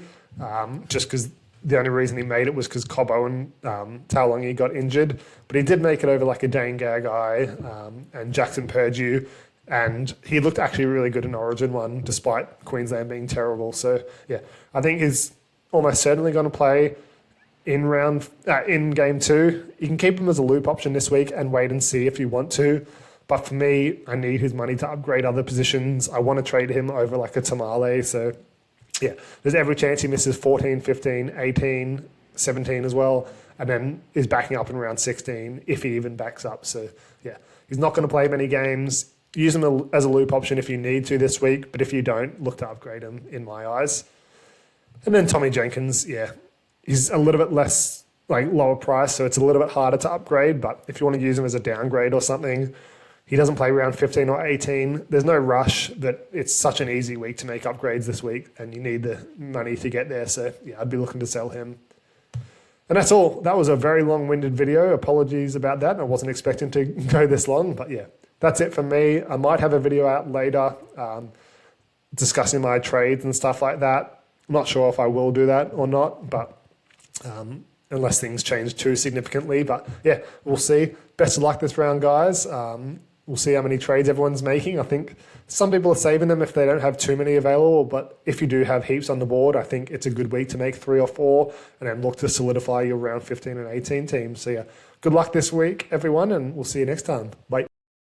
just because the only reason he made it was because Cobbo and Taulagi got injured. But he did make it over like a Dane Gagai and Jackson Purdue. And he looked actually really good in Origin 1 despite Queensland being terrible. So yeah, I think he's almost certainly going to play in game 2. You can keep him as a loop option this week and wait and see if you want to. But for me, I need his money to upgrade other positions. I want to trade him over like a Tamale. So yeah, there's every chance he misses 14, 15, 18, 17 as well. And then is backing up in round 16 if he even backs up. So yeah, he's not going to play many games. Use him as a loop option if you need to this week. But if you don't, look to upgrade him in my eyes. And then Tommy Jenkins, yeah, he's a little bit less like lower price. So it's a little bit harder to upgrade. But if you want to use him as a downgrade or something, he doesn't play around 15 or 18. There's no rush, but it's such an easy week to make upgrades this week, and you need the money to get there. So, yeah, I'd be looking to sell him. And that's all. That was a very long-winded video. Apologies about that. I wasn't expecting to go this long, but yeah, that's it for me. I might have a video out later discussing my trades and stuff like that. I'm not sure if I will do that or not, but unless things change too significantly. But yeah, we'll see. Best of luck this round, guys. We'll see how many trades everyone's making. I think some people are saving them if they don't have too many available, but if you do have heaps on the board, I think it's a good week to make 3 or 4 and then look to solidify your round 15 and 18 teams. So yeah, good luck this week, everyone, and we'll see you next time. Bye.